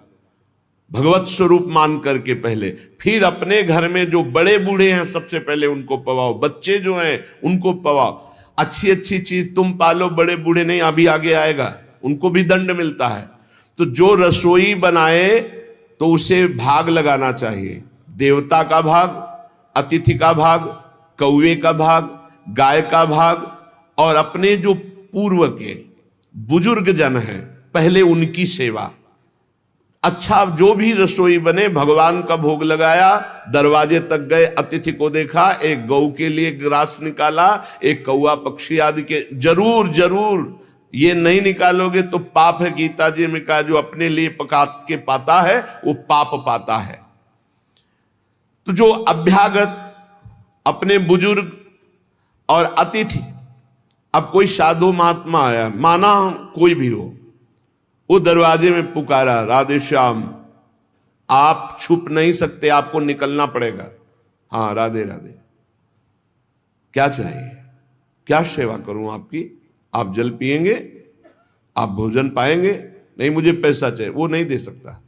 भगवत स्वरूप मान करके पहले। फिर अपने घर में जो बड़े बूढ़े हैं सबसे पहले उनको पवाओ, बच्चे जो हैं उनको पवाओ। अच्छी अच्छी चीज तुम पालो, बड़े बूढ़े नहीं, अभी आगे आएगा, उनको भी दंड मिलता है। तो जो रसोई बनाए तो उसे भाग लगाना चाहिए, देवता का भाग, अतिथि का भाग, कौवे का भाग, गाय का भाग, और अपने जो पूर्व के बुजुर्ग जन हैं पहले उनकी सेवा। अच्छा, जो भी रसोई बने, भगवान का भोग लगाया, दरवाजे तक गए, अतिथि को देखा, एक गौ के लिए ग्रास निकाला, एक कौवा पक्षी आदि के, जरूर जरूर ये नहीं निकालोगे तो पाप है। गीता जी में कहा, जो अपने लिए पका के पाता है वो पाप पाता है। तो जो अभ्यागत, अपने बुजुर्ग और अतिथि, अब कोई साधु महात्मा आया, माना कोई भी हो, वो दरवाजे में पुकारा, राधे श्याम, आप छुप नहीं सकते, आपको निकलना पड़ेगा। हाँ, राधे राधे, क्या चाहिए, क्या सेवा करूं आपकी? आप जल पिएंगे, आप भोजन पाएंगे? नहीं, मुझे पैसा चाहिए। वो नहीं दे सकता,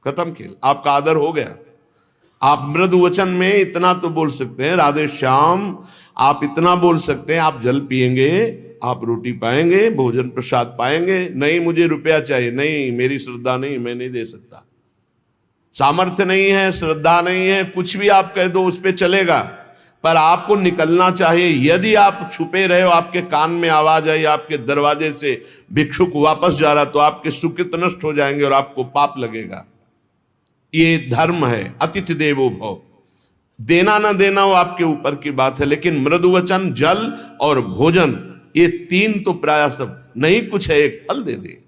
खत्म खेल, आपका आदर हो गया। आप मृदु वचन में इतना तो बोल सकते हैं, राधे श्याम, आप इतना बोल सकते हैं, आप जल पिएंगे, आप रोटी पाएंगे, भोजन प्रसाद पाएंगे। नहीं, मुझे रुपया चाहिए। नहीं, मेरी श्रद्धा नहीं, मैं नहीं दे सकता, सामर्थ्य नहीं है, श्रद्धा नहीं है, कुछ भी आप कह दो उस पर चलेगा, पर आपको निकलना चाहिए। यदि आप छुपे रहे हो, आपके कान में आवाज आई, आपके दरवाजे से भिक्षुक वापस जा रहा, तो आपके सुकृत नष्ट हो जाएंगे और आपको पाप लगेगा। ये धर्म है, अतिथि देवो भव। देना ना देना वो आपके ऊपर की बात है, लेकिन मृदु वचन, जल और भोजन, ये तीन तो प्राय सब नहीं, कुछ है एक फल दे दे।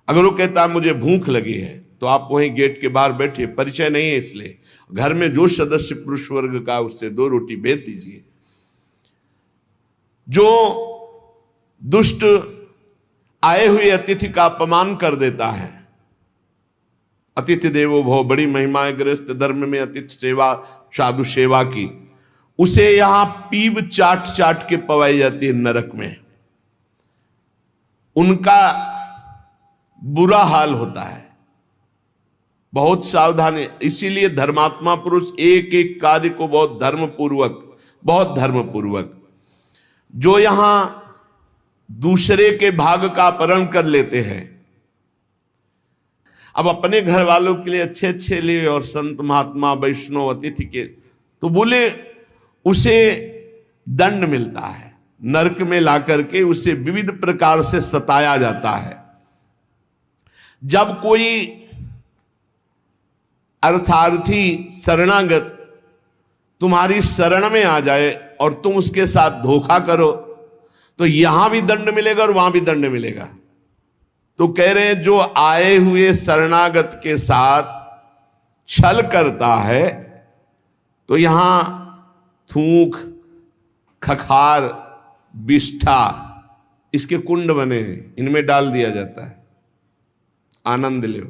अगर वो कहता है मुझे भूख लगी है, तो आप वहीं गेट के बाहर बैठिए, परिचय नहीं है इसलिए, घर में जो सदस्य पुरुष वर्ग का, उससे 2 रोटी भेज दीजिए। जो दुष्ट आए हुए अतिथि का अपमान कर देता है, अतिथि देवो भव, बड़ी महिमा है गृहस्थ धर्म में अतिथि सेवा, साधु सेवा की, उसे यहां पीब चाट चाट के पवाई जाती है नरक में। उनका बुरा हाल होता है, बहुत सावधानी। इसीलिए धर्मात्मा पुरुष एक एक कार्य को बहुत धर्मपूर्वक, जो यहां दूसरे के भाग का अपहरण कर लेते हैं, अब अपने घर वालों के लिए अच्छे अच्छे लिए और संत महात्मा वैष्णव अतिथि के, तो बोले उसे दंड मिलता है, नरक में लाकर के उसे विविध प्रकार से सताया जाता है। जब कोई अर्थार्थी शरणागत तुम्हारी शरण में आ जाए और तुम उसके साथ धोखा करो, तो यहां भी दंड मिलेगा और वहां भी दंड मिलेगा। तो कह रहे हैं, जो आए हुए शरणागत के साथ छल करता है, तो यहां थूक, खखार, बिष्ठा, इसके कुंड बने हैं, इनमें डाल दिया जाता है। आनंद लो,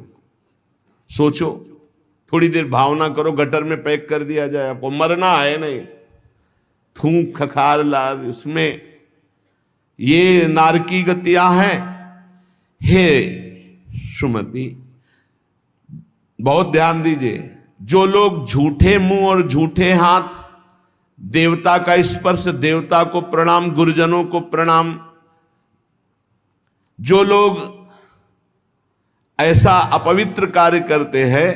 सोचो, थोड़ी देर भावना करो, गटर में पैक कर दिया जाए, आपको मरना है नहीं, थूक खखार लाल, उसमें ये नारकी गतियां हैं। हे सुमति, बहुत ध्यान दीजिए, जो लोग झूठे मुंह और झूठे हाथ, देवता का स्पर्श, देवता को प्रणाम, गुरुजनों को प्रणाम, जो लोग ऐसा अपवित्र कार्य करते हैं,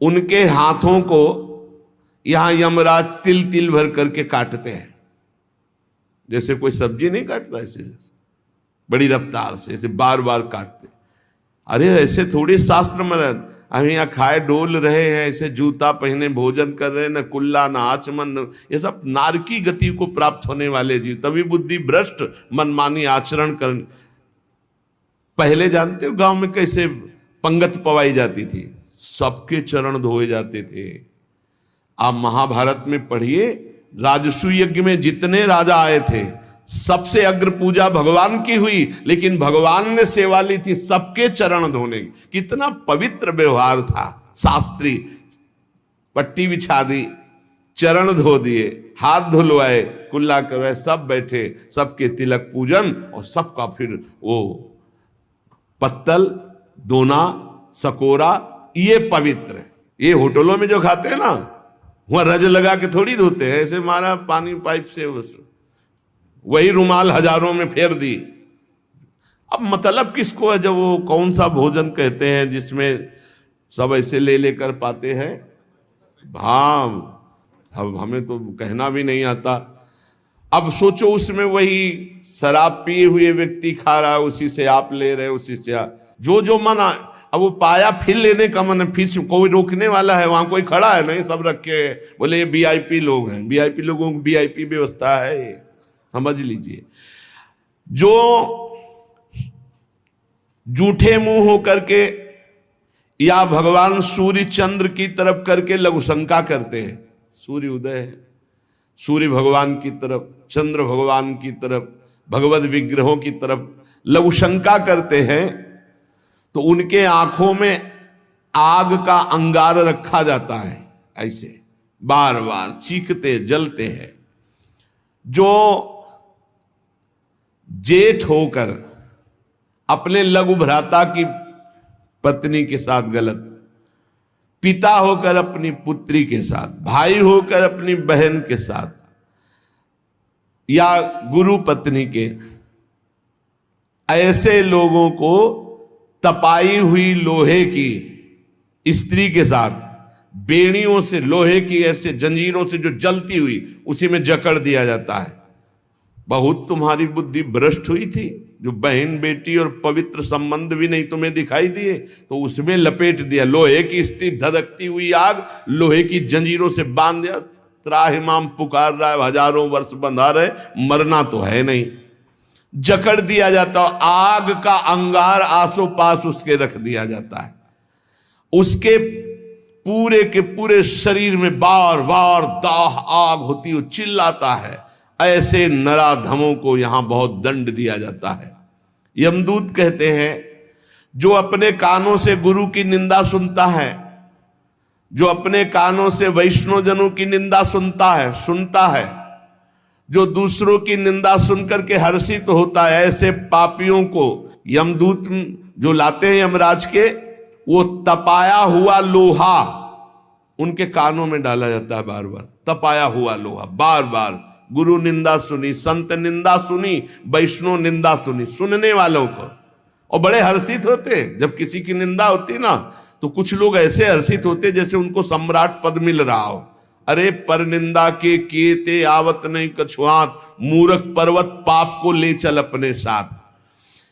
उनके हाथों को यहां यमराज तिल तिल भर करके काटते हैं। जैसे कोई सब्जी नहीं काटता, ऐसे बड़ी रफ्तार से ऐसे बार बार काटते। अरे ऐसे थोड़ी शास्त्र में, हम यहाँ खाए डोल रहे हैं, ऐसे जूता पहने भोजन कर रहे हैं, न कुल्ला न आचमन, ये सब नारकी गति को प्राप्त होने वाले जीव, तभी बुद्धि भ्रष्ट मनमानी आचरण करने। पहले जानते हो गांव में कैसे पंगत पवाई जाती थी, सबके चरण धोए जाते थे। आप महाभारत में पढ़िए, राजसू यज्ञ में जितने राजा आए थे सबसे अग्र पूजा भगवान की हुई, लेकिन भगवान ने सेवा ली थी सबके चरण धोने की। कितना पवित्र व्यवहार था। शास्त्री पट्टी बिछा दी, चरण धो दिए, हाथ धुलवाए, कुल्ला करवाए, सब बैठे, सबके तिलक पूजन, और सबका फिर वो पत्तल, दोना, सकोरा, ये पवित्र है। ये होटलों में जो खाते हैं ना, वहां रज लगा के थोड़ी धोते हैं, ऐसे मारा पानी पाइप से, वही रुमाल हजारों में फेर दी। अब मतलब किसको है, जब वो कौन सा भोजन कहते हैं जिसमें सब ऐसे ले लेकर पाते हैं। हाँ, अब हमें तो कहना भी नहीं आता। अब सोचो उसमें वही शराब पिए हुए व्यक्ति खा रहा है, उसी से आप ले रहे, उसी से जो जो मना। अब वो पाया फिर लेने का मन, फिर कोई रोकने वाला है, वहां कोई खड़ा है नहीं, सब रखे बोले ये वीआईपी लोग हैं। वीआईपी लोगों की वीआईपी व्यवस्था है, समझ लीजिए। जो जूठे मुंह होकर के या भगवान सूर्य चंद्र की तरफ करके लघुशंका करते हैं, सूर्य उदय है, सूर्य भगवान की तरफ, चंद्र भगवान की तरफ, भगवत विग्रहों की तरफ लघुशंका करते हैं, तो उनके आंखों में आग का अंगार रखा जाता है, ऐसे बार बार चीखते जलते हैं। जो जेठ होकर अपने लघु भ्राता की पत्नी के साथ गलत, पिता होकर अपनी पुत्री के साथ, भाई होकर अपनी बहन के साथ, या गुरु पत्नी के, ऐसे लोगों को तपाई हुई लोहे की स्त्री के साथ बेड़ियों से, लोहे की ऐसे जंजीरों से जो जलती हुई, उसी में जकड़ दिया जाता है। बहुत तुम्हारी बुद्धि भ्रष्ट हुई थी, जो बहन बेटी और पवित्र संबंध भी नहीं तुम्हें दिखाई दिए, तो उसमें लपेट दिया। लोहे की स्त्री, धधकती हुई आग, लोहे की जंजीरों से बांध दिया। त्राहिमाम पुकार रहा है, हजारों वर्ष बंधा रहे, मरना तो है नहीं, जकड़ दिया जाता। आग का अंगार आसो पास उसके रख दिया जाता है, उसके पूरे के पूरे शरीर में बार बार दाह आग होती है, चिल्लाता है। ऐसे नराधमों को यहां बहुत दंड दिया जाता है। यमदूत कहते हैं, जो अपने कानों से गुरु की निंदा सुनता है, जो अपने कानों से वैष्णवजनों की निंदा सुनता है, जो दूसरों की निंदा सुनकर के हर्षित होता है, ऐसे पापियों को यमदूत जो लाते हैं यमराज के, वो तपाया हुआ लोहा उनके कानों में डाला जाता है। बार बार तपाया हुआ लोहा, बार बार। गुरु निंदा सुनी, संत निंदा सुनी, वैष्णव निंदा सुनी, सुनने वालों को, और बड़े हर्षित होते। जब किसी की निंदा होती ना, तो कुछ लोग ऐसे हर्षित होते जैसे उनको सम्राट पद मिल रहा हो। अरे पर निंदा के किए ते आवत नहीं कछुआत, मूर्ख पर्वत पाप को ले चल अपने साथ।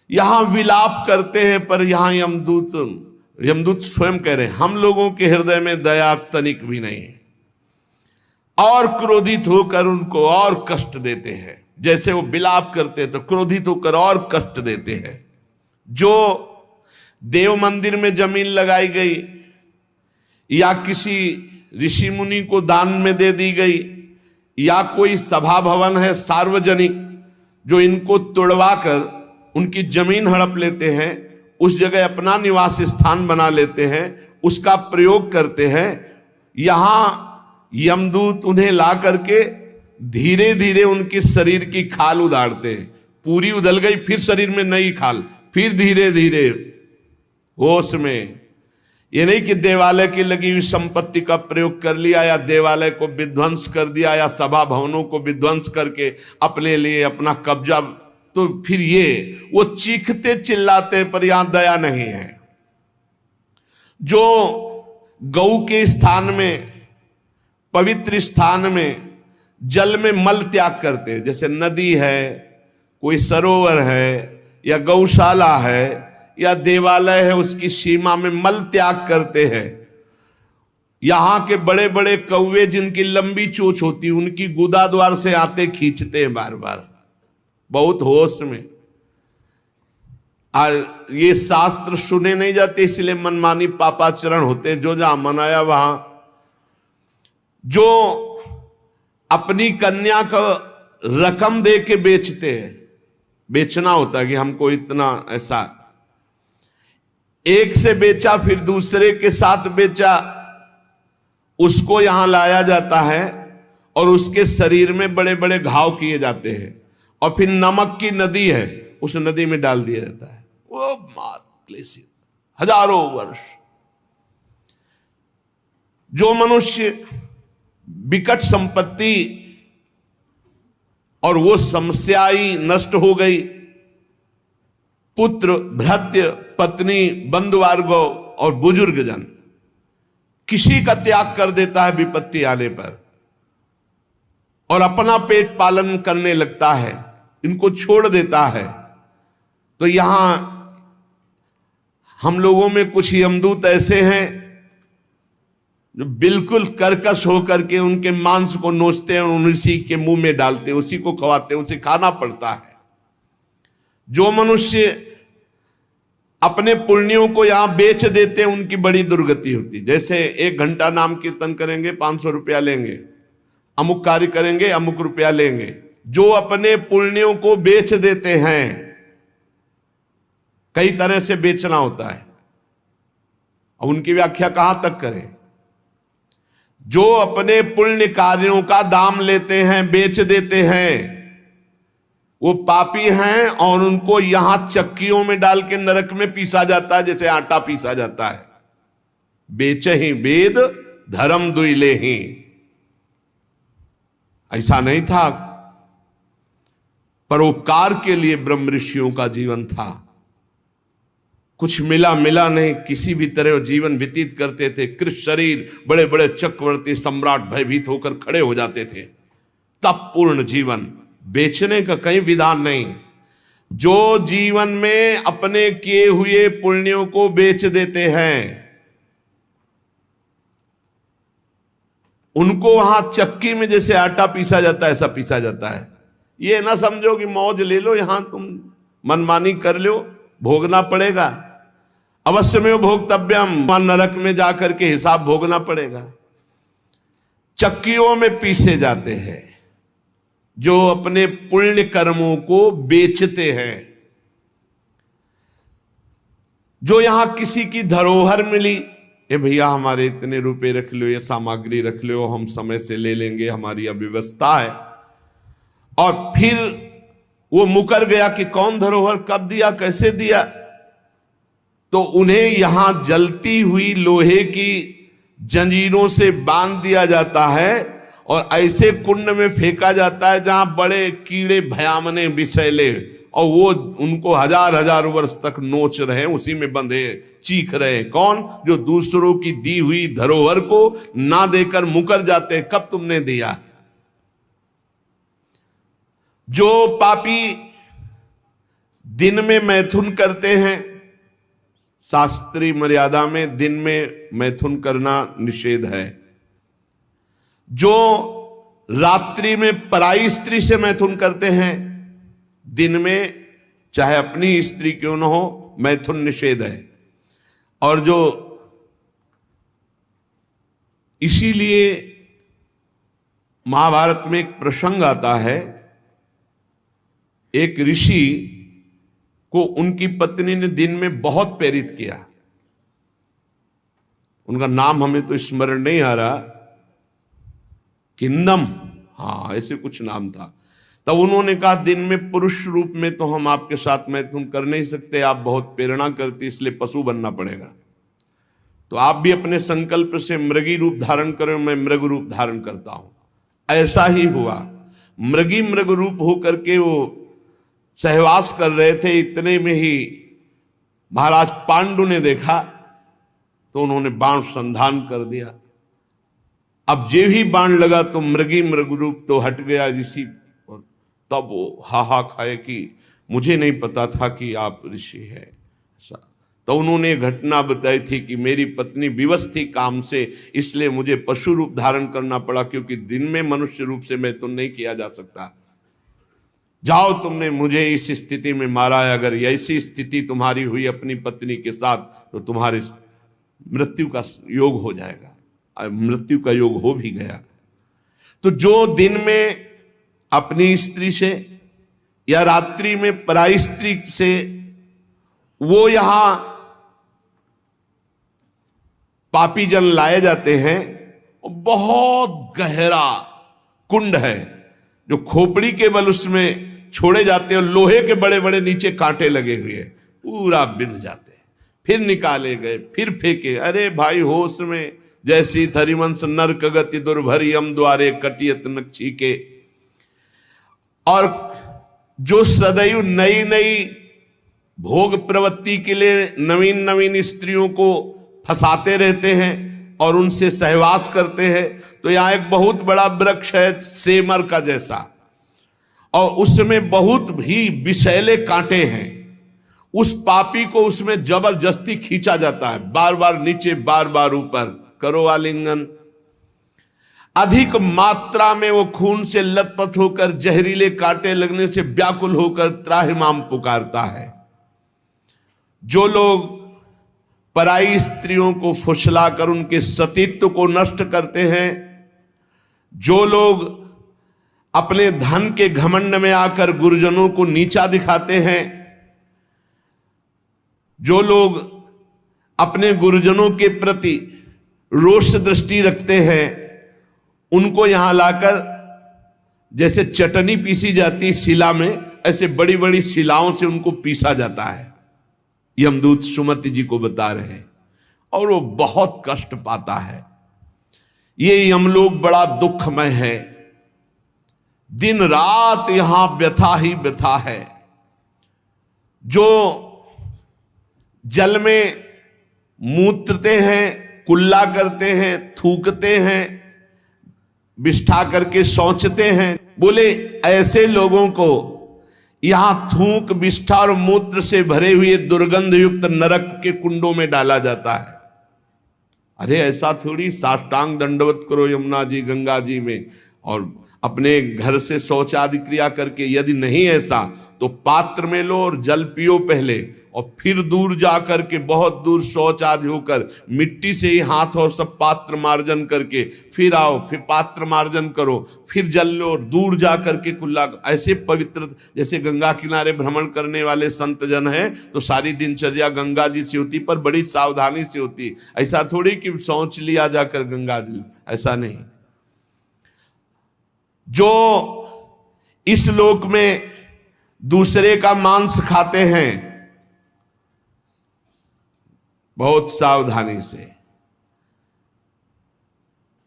यहां विलाप करते हैं, पर यहां यमदूत स्वयं कह रहे हैं, हम लोगों के हृदय में दया तनिक भी नहीं है, और क्रोधित होकर उनको और कष्ट देते हैं। जैसे वो विलाप करते हैं तो क्रोधित होकर और कष्ट देते हैं। जो देव मंदिर में जमीन लगाई गई या किसी ऋषि मुनि को दान में दे दी गई, या कोई सभा भवन है सार्वजनिक, जो इनको तुड़वा कर उनकी जमीन हड़प लेते हैं, उस जगह अपना निवास स्थान बना लेते हैं, उसका प्रयोग करते हैं। यहां यमदूत उन्हें ला करके धीरे धीरे उनके शरीर की खाल उदाड़ते हैं। पूरी उधल गई, फिर शरीर में नई खाल, फिर धीरे धीरे होश में। ये नहीं कि देवालय की लगी हुई संपत्ति का प्रयोग कर लिया, या देवालय को विध्वंस कर दिया, या सभा भवनों को विध्वंस करके अपने लिए अपना कब्जा, तो फिर ये वो चीखते चिल्लाते, पर यहां दया नहीं है। जो गौ के स्थान में, पवित्र स्थान में जल में मल त्याग करते हैं, जैसे नदी है, कोई सरोवर है, या गौशाला है, या देवालय है, उसकी सीमा में मल त्याग करते हैं। यहां के बड़े बड़े कौवे जिनकी लंबी चोंच होती, उनकी गुदा द्वार से आते खींचते हैं बार बार, बहुत होश में। आज ये शास्त्र सुने नहीं जाते, इसलिए मनमानी पापाचरण होते हैं। जो जहां मनाया वहां, जो अपनी कन्या को रकम दे के बेचते हैं, बेचना होता है कि हमको इतना ऐसा, एक से बेचा फिर दूसरे के साथ बेचा, उसको यहां लाया जाता है और उसके शरीर में बड़े बड़े घाव किए जाते हैं और फिर नमक की नदी है, उस नदी में डाल दिया जाता है। वो मार क्लेशित हजारों वर्ष। जो मनुष्य विकट संपत्ति और वो समस्याई नष्ट हो गई, पुत्र, भृत्य, पत्नी, बंधुवर्ग और बुजुर्ग जन, किसी का त्याग कर देता है विपत्ति आने पर और अपना पेट पालन करने लगता है, इनको छोड़ देता है। तो यहां हम लोगों में कुछ यमदूत ऐसे हैं जो बिल्कुल कर्कश होकर के उनके मांस को नोचते हैं और उसी के मुंह में डालते हैं, उसी को खवाते हैं, उसे खाना पड़ता है। जो मनुष्य अपने पुण्यों को यहां बेच देते हैं, उनकी बड़ी दुर्गति होती है। जैसे 1 घंटा नाम कीर्तन करेंगे 500 रुपया लेंगे, अमुक कार्य करेंगे अमुक रुपया लेंगे। जो अपने पुण्यों को बेच देते हैं, कई तरह से बेचना होता है, अब उनकी व्याख्या कहां तक करें। जो अपने पुण्य कार्यों का दाम लेते हैं, बेच देते हैं, वो पापी हैं और उनको यहां चक्कियों में डाल के नरक में पीसा जाता है, जैसे आटा पीसा जाता है। बेचे ही वेद धर्म दुइले ही, ऐसा नहीं था। परोपकार के लिए ब्रह्म ऋषियों का जीवन था। कुछ मिला नहीं, किसी भी तरह जीवन व्यतीत करते थे। कृष्ण शरीर, बड़े बड़े चक्रवर्ती सम्राट भयभीत होकर खड़े हो जाते थे। तब पूर्ण जीवन, बेचने का कहीं विधान नहीं। जो जीवन में अपने किए हुए पुण्यों को बेच देते हैं, उनको वहां चक्की में जैसे आटा पीसा जाता है, ऐसा पीसा जाता है। ये ना समझो कि मौज ले लो, यहां तुम मनमानी कर लो, भोगना पड़ेगा। अवश्य में भोक्तव्यम, नरक में जाकर के हिसाब भोगना पड़ेगा। चक्कियों में पीसे जाते हैं जो अपने पुण्य कर्मों को बेचते हैं। जो यहां किसी की धरोहर मिली, ए भैया हमारे इतने रुपए रख लो, ये सामग्री रख लो, हम समय से ले लेंगे, हमारी अव्यवस्था है, और फिर वो मुकर गया कि कौन धरोहर कब दिया, कैसे दिया, तो उन्हें यहां जलती हुई लोहे की जंजीरों से बांध दिया जाता है और ऐसे कुंड में फेंका जाता है जहां बड़े कीड़े भयामने विषैले, और वो उनको हजार वर्ष तक नोच रहे, उसी में बंधे चीख रहे। कौन? जो दूसरों की दी हुई धरोहर को ना देकर मुकर जाते, कब तुमने दिया। जो पापी दिन में मैथुन करते हैं, शास्त्रीय मर्यादा में दिन में मैथुन करना निषेध है। जो रात्रि में पराई स्त्री से मैथुन करते हैं, दिन में चाहे अपनी स्त्री क्यों न हो, मैथुन निषेध है। और जो इसीलिए महाभारत में एक प्रसंग आता है, एक ऋषि को उनकी पत्नी ने दिन में बहुत प्रेरित किया। उनका नाम हमें तो स्मरण नहीं आ रहा, किंदम, हाँ ऐसे कुछ नाम था। तब उन्होंने कहा दिन में पुरुष रूप में तो हम आपके साथ मैथुन कर नहीं सकते, आप बहुत प्रेरणा करती, इसलिए पशु बनना पड़ेगा। तो आप भी अपने संकल्प से मृगी रूप धारण करें, मैं मृग रूप धारण करता हूं। ऐसा ही हुआ। मृग रूप होकर के वो सहवास कर रहे थे। इतने में ही महाराज पांडु ने देखा तो उन्होंने बाण संधान कर दिया। अब जे ही बाण लगा तो मृग रूप तो हट गया ऋषि, और तब वो हा खाए कि मुझे नहीं पता था कि आप ऋषि हैं। तो उन्होंने घटना बताई थी कि मेरी पत्नी विवश थी काम से, इसलिए मुझे पशु रूप धारण करना पड़ा, क्योंकि दिन में मनुष्य रूप से मैं तो नहीं किया जा सकता। जाओ, तुमने मुझे इस स्थिति में मारा है, अगर ऐसी स्थिति तुम्हारी हुई अपनी पत्नी के साथ तो तुम्हारे मृत्यु का योग हो जाएगा। मृत्यु का योग हो भी गया। तो जो दिन में अपनी स्त्री से या रात्रि में पराई स्त्री से, वो यहां पापी जन लाए जाते हैं, बहुत गहरा कुंड है जो खोपड़ी के बल उसमें छोड़े जाते हैं, लोहे के बड़े बड़े नीचे कांटे लगे हुए हैं, पूरा बिंध जाते हैं, फिर निकाले गए, फिर फेंके। अरे भाई होश में, जैसी थरिवंश नरक गति दुर्भरी यम द्वारे कटियत नक्षी के। और जो सदैव नई नई भोग प्रवृत्ति के लिए नवीन नवीन स्त्रियों को फंसाते रहते हैं और उनसे सहवास करते हैं, तो यहां एक बहुत बड़ा वृक्ष है सेमर का जैसा, और उसमें बहुत ही विषैले कांटे हैं। उस पापी को उसमें जबरदस्ती खींचा जाता है, बार बार नीचे बार बार ऊपर, करो आलिंगन। अधिक मात्रा में वो खून से लथपथ होकर, जहरीले कांटे लगने से व्याकुल होकर त्राहिमाम पुकारता है। जो लोग पराई स्त्रियों को फुसलाकर उनके सतीत्व को नष्ट करते हैं, जो लोग अपने धन के घमंड में आकर गुरुजनों को नीचा दिखाते हैं, जो लोग अपने गुरुजनों के प्रति रोष दृष्टि रखते हैं, उनको यहां लाकर जैसे चटनी पीसी जाती शिला में, ऐसे बड़ी बड़ी शिलाओं से उनको पीसा जाता है। यमदूत सुमति जी को बता रहे हैं, और वो बहुत कष्ट पाता है। ये यमलोक बड़ा दुखमय है, दिन रात यहां व्यथा ही व्यथा है। जो जल में मूत्रते हैं, कुल्ला करते हैं, थूकते हैं, विष्ठा करके सोचते हैं, बोले ऐसे लोगों को यहां थूक, विष्ठा और मूत्र से भरे हुए दुर्गंध युक्त नरक के कुंडों में डाला जाता है। अरे ऐसा थोड़ी साष्टांग दंडवत करो यमुना जी गंगा जी में और अपने घर से शौच आदि क्रिया करके, यदि नहीं ऐसा तो पात्र में लो और जल पियो पहले, और फिर दूर जा करके बहुत दूर शौच आदि होकर मिट्टी से ही हाथ और सब पात्र मार्जन करके फिर आओ, फिर पात्र मार्जन करो, फिर जल लो और दूर जा करके कुल्ला। ऐसे पवित्र, जैसे गंगा किनारे भ्रमण करने वाले संत जन हैं तो सारी दिनचर्या गंगा जी से होती, पर बड़ी सावधानी से होती। ऐसा थोड़ी कि शौच लिया जाकर गंगा जी, ऐसा नहीं। जो इस लोक में दूसरे का मांस खाते हैं, बहुत सावधानी से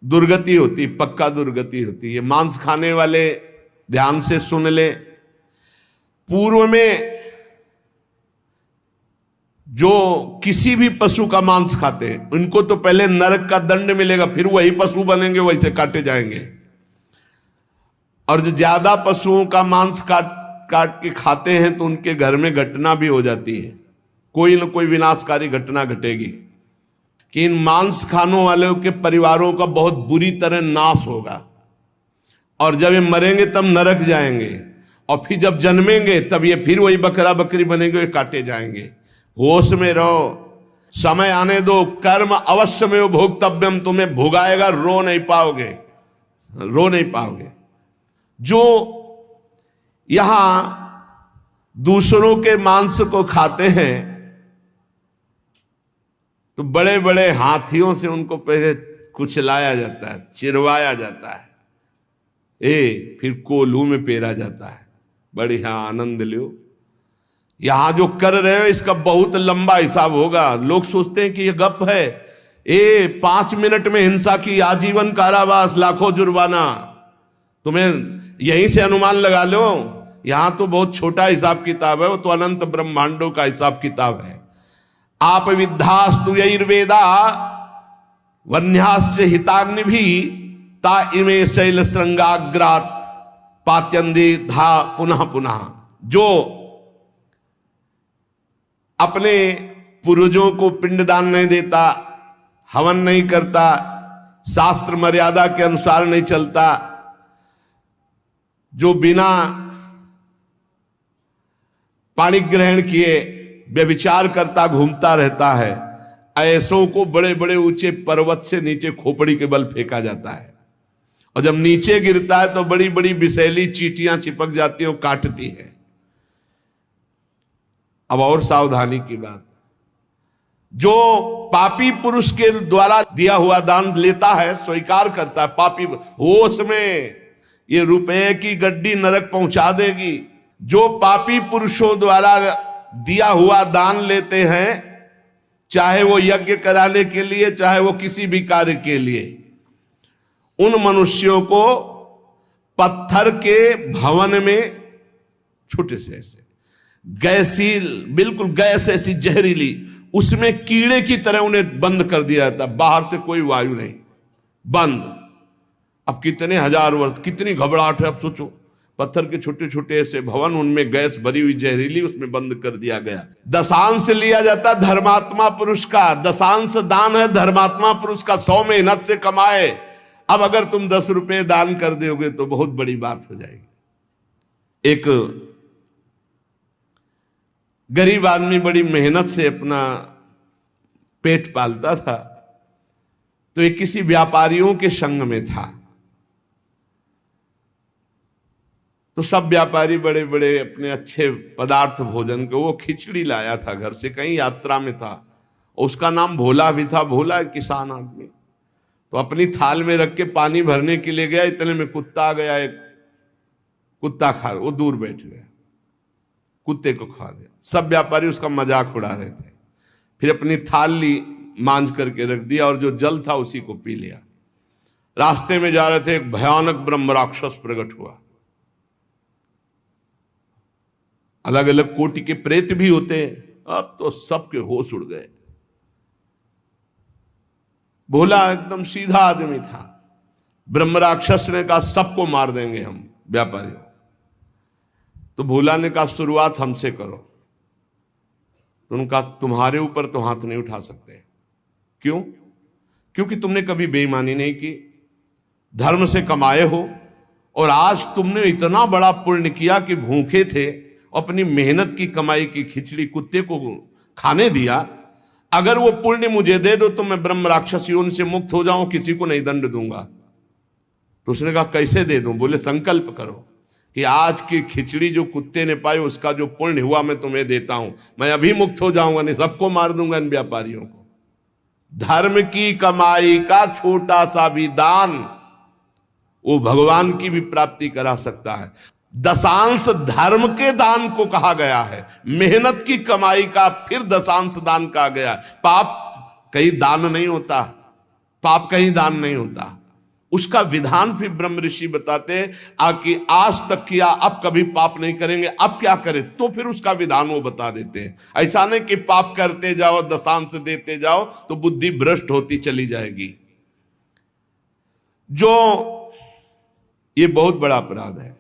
दुर्गति होती, पक्का दुर्गति होती है। मांस खाने वाले ध्यान से सुन ले, पूर्व में जो किसी भी पशु का मांस खाते हैं उनको तो पहले नरक का दंड मिलेगा, फिर वही पशु बनेंगे, वैसे काटे जाएंगे। और जो ज्यादा पशुओं का मांस काट के खाते हैं तो उनके घर में घटना भी हो जाती है, कोई न कोई विनाशकारी घटना घटेगी कि इन मांस खानों वालों के परिवारों का बहुत बुरी तरह नाश होगा। और जब ये मरेंगे तब नरक जाएंगे, और फिर जब जन्मेंगे तब ये फिर वही बकरा बकरी बनेंगे, ये काटे जाएंगे। होश में रहो, समय आने दो, कर्म अवश्य में भोक्तव्यम, तुम्हें भुगाएगा, रो नहीं पाओगे, रो नहीं पाओगे। जो यहां दूसरों के मांस को खाते हैं तो बड़े बड़े हाथियों से उनको पहले कुचलाया जाता है, चिरवाया जाता है, फिर कोल्हू में पेरा जाता है। बढ़िया आनंद लो। यहां जो कर रहे हो इसका बहुत लंबा हिसाब होगा। लोग सोचते हैं कि ये गप है, 5 मिनट में हिंसा की आजीवन कारावास, लाखों जुर्माना, तुम्हें यहीं से अनुमान लगा लो। यहां तो बहुत छोटा हिसाब किताब है, वो तो अनंत ब्रह्मांडों का हिसाब किताब है। आप विद्धास्तु यैर्वेदा वन्यास्य हिताग्नि भी ता इमे शैल श्रृंगाग्रात पात्यंदी धा पुनः पुनः। जो अपने पूर्वजों को पिंडदान नहीं देता, हवन नहीं करता, शास्त्र मर्यादा के अनुसार नहीं चलता, जो बिना पाणी ग्रहण किए व्यभिचार करता घूमता रहता है, ऐसों को बड़े बड़े ऊंचे पर्वत से नीचे खोपड़ी के बल फेंका जाता है, और जब नीचे गिरता है तो बड़ी बड़ी विषैली चींटियां चिपक जाती हैं और काटती है। अब और सावधानी की बात, जो पापी पुरुष के द्वारा दिया हुआ दान लेता है, स्वीकार करता है, पापी होश में ये रुपए की गड्डी नरक पहुंचा देगी। जो पापी पुरुषों द्वारा दिया हुआ दान लेते हैं, चाहे वो यज्ञ कराने के लिए, चाहे वो किसी भी कार्य के लिए, उन मनुष्यों को पत्थर के भवन में छोटे से ऐसे गैसील, बिल्कुल गैस ऐसी जहरीली, उसमें कीड़े की तरह उन्हें बंद कर दिया जाता, बाहर से कोई वायु नहीं, बंद। अब कितने हजार वर्ष, कितनी घबराहट है। अब सोचो, पत्थर के छोटे छोटे ऐसे भवन, उनमें गैस भरी हुई जहरीली, उसमें बंद कर दिया गया। दशांश लिया जाता धर्मात्मा पुरुष का, दशांश दान है धर्मात्मा पुरुष का, 100 मेहनत से कमाए। अब अगर तुम 10 रुपए दान कर दोगे तो बहुत बड़ी बात हो जाएगी। एक गरीब आदमी बड़ी मेहनत से अपना पेट पालता था, तो एक किसी व्यापारियों के संग में था। तो सब व्यापारी बड़े बड़े अपने अच्छे पदार्थ भोजन के, वो खिचड़ी लाया था घर से, कहीं यात्रा में था, और उसका नाम भोला भी था। भोला एक किसान आदमी, तो अपनी थाल में रख के पानी भरने के लिए गया, इतने में कुत्ता आ गया। एक कुत्ता खा, वो दूर बैठ गया, कुत्ते को खा दिया। सब व्यापारी उसका मजाक उड़ा रहे थे। फिर अपनी थाल ली, मांझ करके रख दिया, और जो जल था उसी को पी लिया। रास्ते में जा रहे थे, एक भयानक ब्रह्म राक्षस प्रकट हुआ। अलग अलग कोटि के प्रेत भी होते हैं, अब तो सबके होश उड़ गए। भोला एकदम सीधा आदमी था। ब्रह्म राक्षस ने कहा सबको मार देंगे हम व्यापारियों। तो भोला ने कहा शुरुआत हमसे करो। तो उनका तुम्हारे ऊपर तो हाथ नहीं उठा सकते। क्यों? क्योंकि तुमने कभी बेईमानी नहीं की, धर्म से कमाए हो, और आज तुमने इतना बड़ा पुण्य किया कि भूखे थे, अपनी मेहनत की कमाई की खिचड़ी कुत्ते को खाने दिया। अगर वो पुण्य मुझे दे दो तो मैं ब्रह्म राक्षस योनि से मुक्त हो जाऊं, किसी को नहीं दंड दूंगा। तो उसने कहा कैसे दे दूं? बोले संकल्प करो कि आज की खिचड़ी जो कुत्ते ने पाई उसका जो पुण्य हुआ मैं तुम्हें देता हूं, मैं अभी मुक्त हो जाऊंगा, नहीं सबको मार दूंगा इन व्यापारियों को। धर्म की कमाई का छोटा सा भी दान वो भगवान की भी प्राप्ति करा सकता है। दशांश धर्म के दान को कहा गया है, मेहनत की कमाई का फिर दशांश दान कहा गया। पाप कहीं दान नहीं होता, पाप कहीं दान नहीं होता, उसका विधान फिर ब्रह्म ऋषि बताते हैं कि आज तक किया, अब कभी पाप नहीं करेंगे, अब क्या करें, तो फिर उसका विधान वो बता देते हैं। ऐसा नहीं कि पाप करते जाओ, दशांश देते जाओ तो बुद्धि भ्रष्ट होती चली जाएगी। जो ये बहुत बड़ा अपराध है,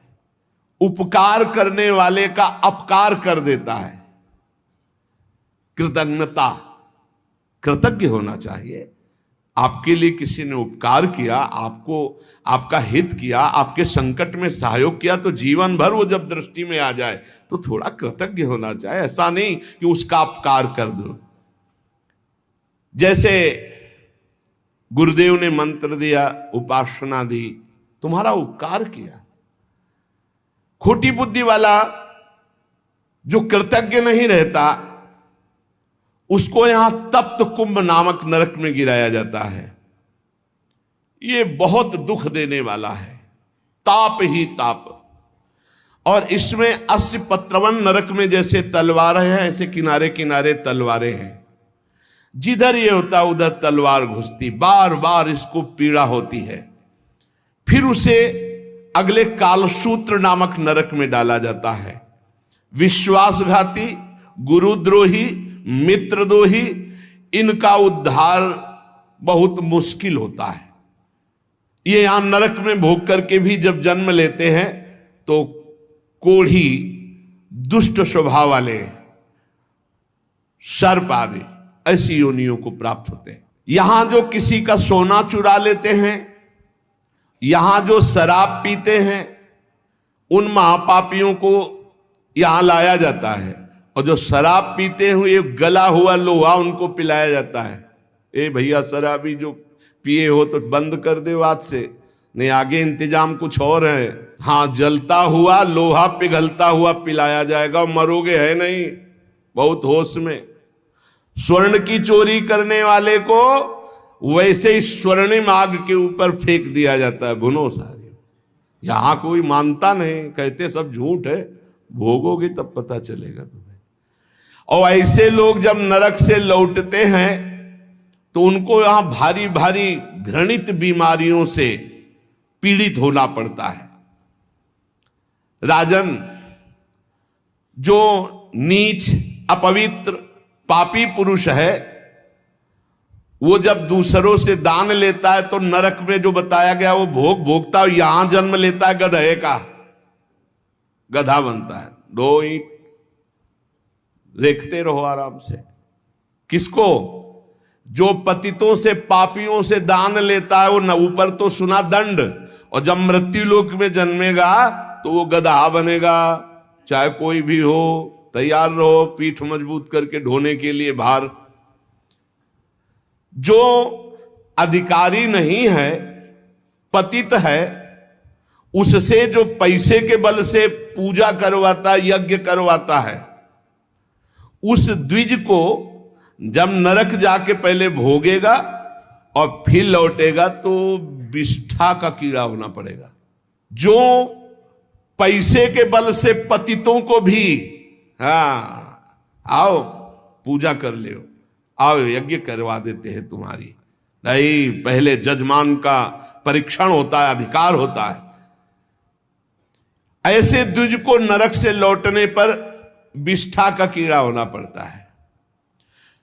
उपकार करने वाले का अपकार कर देता है। कृतज्ञता, कृतज्ञ होना चाहिए। आपके लिए किसी ने उपकार किया, आपको आपका हित किया, आपके संकट में सहयोग किया, तो जीवन भर वो जब दृष्टि में आ जाए तो थोड़ा कृतज्ञ होना चाहिए। ऐसा नहीं कि उसका अपकार कर दो। जैसे गुरुदेव ने मंत्र दिया, उपासना दी, तुम्हारा उपकार किया। खोटी बुद्धि वाला जो कृतज्ञ नहीं रहता उसको यहां तप्त कुंभ नामक नरक में गिराया जाता है। ये बहुत दुख देने वाला है, ताप ही ताप। और इसमें 80 पत्रवन नरक में जैसे तलवारें हैं, ऐसे किनारे किनारे तलवारें हैं। जिधर ये होता उधर तलवार घुसती, बार बार इसको पीड़ा होती है। फिर उसे अगले कालसूत्र नामक नरक में डाला जाता है। विश्वासघाती, गुरुद्रोही, मित्रद्रोही, इनका उद्धार बहुत मुश्किल होता है। ये यहां नरक में भोग करके भी जब जन्म लेते हैं तो कोढ़ी, दुष्ट स्वभाव वाले, सर्प आदि ऐसी योनियों को प्राप्त होते हैं। यहां जो किसी का सोना चुरा लेते हैं, यहां जो शराब पीते हैं, उन महापापियों को यहां लाया जाता है और जो शराब पीते हुए गला हुआ लोहा उनको पिलाया जाता है। ए भैया शराबी जो पिए हो तो बंद कर दे आज से, नहीं आगे इंतजाम कुछ और है। हाँ, जलता हुआ लोहा पिघलता हुआ पिलाया जाएगा, मरोगे है नहीं, बहुत होश में। स्वर्ण की चोरी करने वाले को वैसे ही स्वर्णिम आग के ऊपर फेंक दिया जाता है, भुनो सारे। यहां कोई मानता नहीं, कहते सब झूठ है, भोगोगे तब पता चलेगा तुम्हें। और ऐसे लोग जब नरक से लौटते हैं तो उनको यहां भारी भारी घृणित बीमारियों से पीड़ित होना पड़ता है। राजन, जो नीच अपवित्र पापी पुरुष है वो जब दूसरों से दान लेता है तो नरक में जो बताया गया वो भोग भोगता है, यहां जन्म लेता है गधे का, गधा बनता है। 2 ईंट देखते रहो आराम से। किसको? जो पतितों से पापियों से दान लेता है वो न ऊपर तो सुना दंड, और जब मृत्यु लोक में जन्मेगा तो वो गधा बनेगा। चाहे कोई भी हो, तैयार रहो पीठ मजबूत करके ढोने के लिए भार। जो अधिकारी नहीं है, पतित है, उससे जो पैसे के बल से पूजा करवाता, यज्ञ करवाता है, उस द्विज को जब नरक जाके पहले भोगेगा और फिर लौटेगा तो विष्ठा का कीड़ा होना पड़ेगा। जो पैसे के बल से पतितों को भी, हाँ आओ पूजा कर ले, आओ यज्ञ करवा देते हैं तुम्हारी, नहीं पहले जजमान का परीक्षण होता है, अधिकार होता है। ऐसे द्विज को नरक से लौटने पर विष्ठा का कीड़ा होना पड़ता है।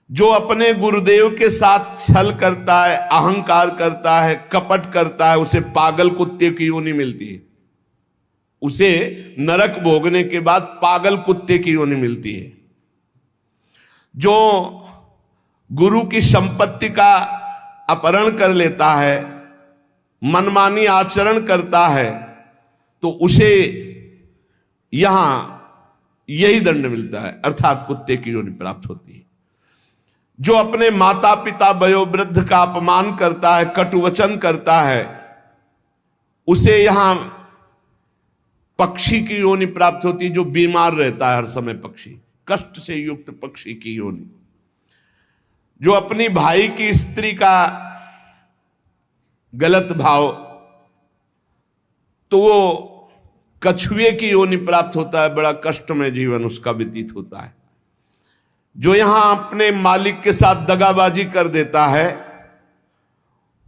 जो अपने गुरुदेव के साथ छल करता है, अहंकार करता है, कपट करता है, उसे पागल कुत्ते की योनि मिलती है। उसे नरक भोगने के बाद पागल कुत्ते की योनि मिलती है। जो गुरु की संपत्ति का अपहरण कर लेता है, मनमानी आचरण करता है, तो उसे यहां यही दंड मिलता है, अर्थात कुत्ते की योनि प्राप्त होती है। जो अपने माता पिता वयोवृद्ध का अपमान करता है, कटुवचन करता है, उसे यहां पक्षी की योनि प्राप्त होती है। जो बीमार रहता है हर समय, पक्षी, कष्ट से युक्त पक्षी की योनि। जो अपनी भाई की स्त्री का गलत भाव, तो वो कछुए की योनि प्राप्त होता है, बड़ा कष्ट में जीवन उसका व्यतीत होता है। जो यहां अपने मालिक के साथ दगाबाजी कर देता है,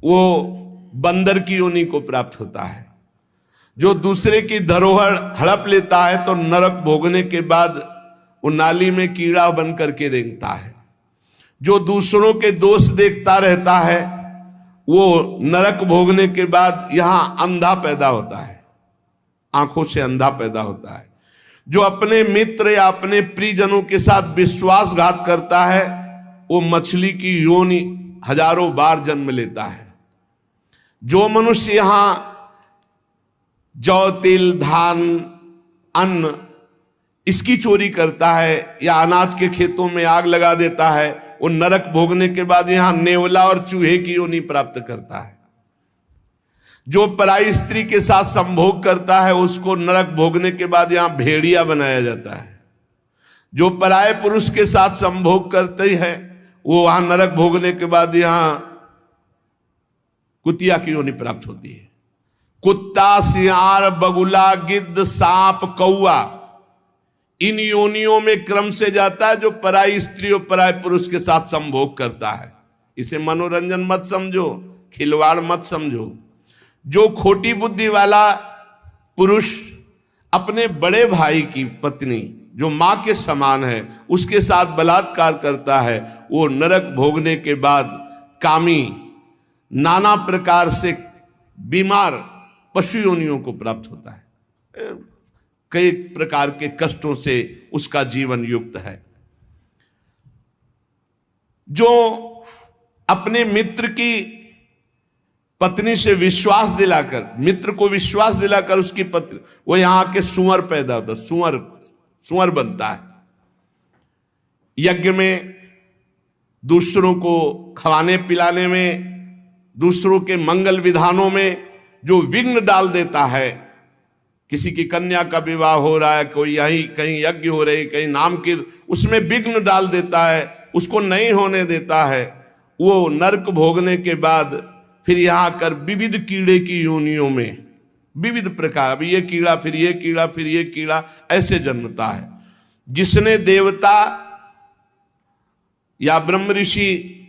वो बंदर की योनि को प्राप्त होता है। जो दूसरे की धरोहर हड़प लेता है तो नरक भोगने के बाद वो नाली में कीड़ा बन करके रेंगता है। जो दूसरों के दोष देखता रहता है वो नरक भोगने के बाद यहां अंधा पैदा होता है, आंखों से अंधा पैदा होता है। जो अपने मित्र या अपने प्रियजनों के साथ विश्वासघात करता है वो मछली की योनि हजारों बार जन्म लेता है। जो मनुष्य यहां जौ तिल धान अन्न इसकी चोरी करता है या अनाज के खेतों में आग लगा देता है, वो नरक भोगने के बाद यहां नेवला और चूहे की योनि प्राप्त करता है। जो पराई स्त्री के साथ संभोग करता है उसको नरक भोगने के बाद यहां भेड़िया बनाया जाता है। जो पराये पुरुष के साथ संभोग करते हैं वो वहां नरक भोगने के बाद यहां कुतिया की योनि प्राप्त होती है। कुत्ता, सियार, बगुला, गिद्ध, सांप, कौआ, इन योनियों में क्रम से जाता है जो पराई स्त्री और पराय पुरुष के साथ संभोग करता है। इसे मनोरंजन मत समझो, खिलवाड़ मत समझो। जो खोटी बुद्धि वाला पुरुष अपने बड़े भाई की पत्नी जो मां के समान है उसके साथ बलात्कार करता है, वो नरक भोगने के बाद कामी, नाना प्रकार से बीमार पशु योनियों को प्राप्त होता है। कई प्रकार के कष्टों से उसका जीवन युक्त है। जो अपने मित्र की पत्नी से विश्वास दिलाकर, मित्र को विश्वास दिलाकर उसकी पत्नी, वो यहां के सुअर पैदा होता है, सुअर बनता है। यज्ञ में, दूसरों को खवाने पिलाने में, दूसरों के मंगल विधानों में जो विघ्न डाल देता है, किसी की कन्या का विवाह हो रहा है, कोई यहीं कहीं यज्ञ हो रही, कहीं नाम की, उसमें विघ्न डाल देता है, उसको नहीं होने देता है, वो नरक भोगने के बाद फिर यहाँ कर विविध कीड़े की योनियों में, विविध प्रकार, अभी ये कीड़ा, फिर ये कीड़ा, फिर ये कीड़ा, ऐसे जन्मता है। जिसने देवता या ब्रह्म ऋषि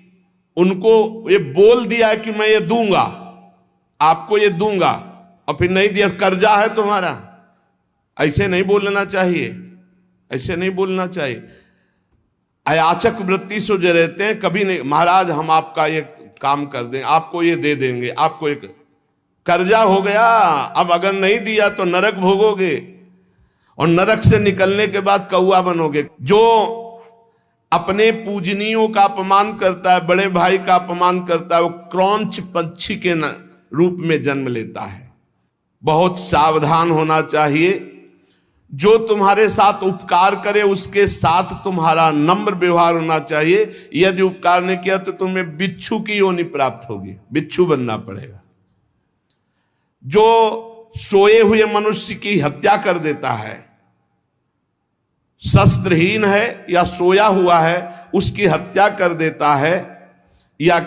उनको ये बोल दिया है कि मैं ये दूंगा, आपको ये दूंगा, और फिर नहीं दिया, कर्जा है तुम्हारा, ऐसे नहीं बोलना चाहिए, ऐसे नहीं बोलना चाहिए। अयाचक वृत्ति से जो रहते हैं, कभी नहीं, महाराज हम आपका ये काम कर दें, आपको ये दे देंगे, आपको एक कर्जा हो गया, अब अगर नहीं दिया तो नरक भोगोगे, और नरक से निकलने के बाद कौआ बनोगे। जो अपने पूजनियों का अपमान करता है, बड़े भाई का अपमान करता है, वो क्रौंच पक्षी के रूप में जन्म लेता है। बहुत सावधान होना चाहिए। जो तुम्हारे साथ उपकार करे उसके साथ तुम्हारा नम्र व्यवहार होना चाहिए। यदि उपकार नहीं किया तो तुम्हें बिच्छू की योनि प्राप्त होगी, बिच्छू बनना पड़ेगा। जो सोए हुए मनुष्य की हत्या कर देता है, शस्त्रहीन है या सोया हुआ है, उसकी हत्या कर देता है, या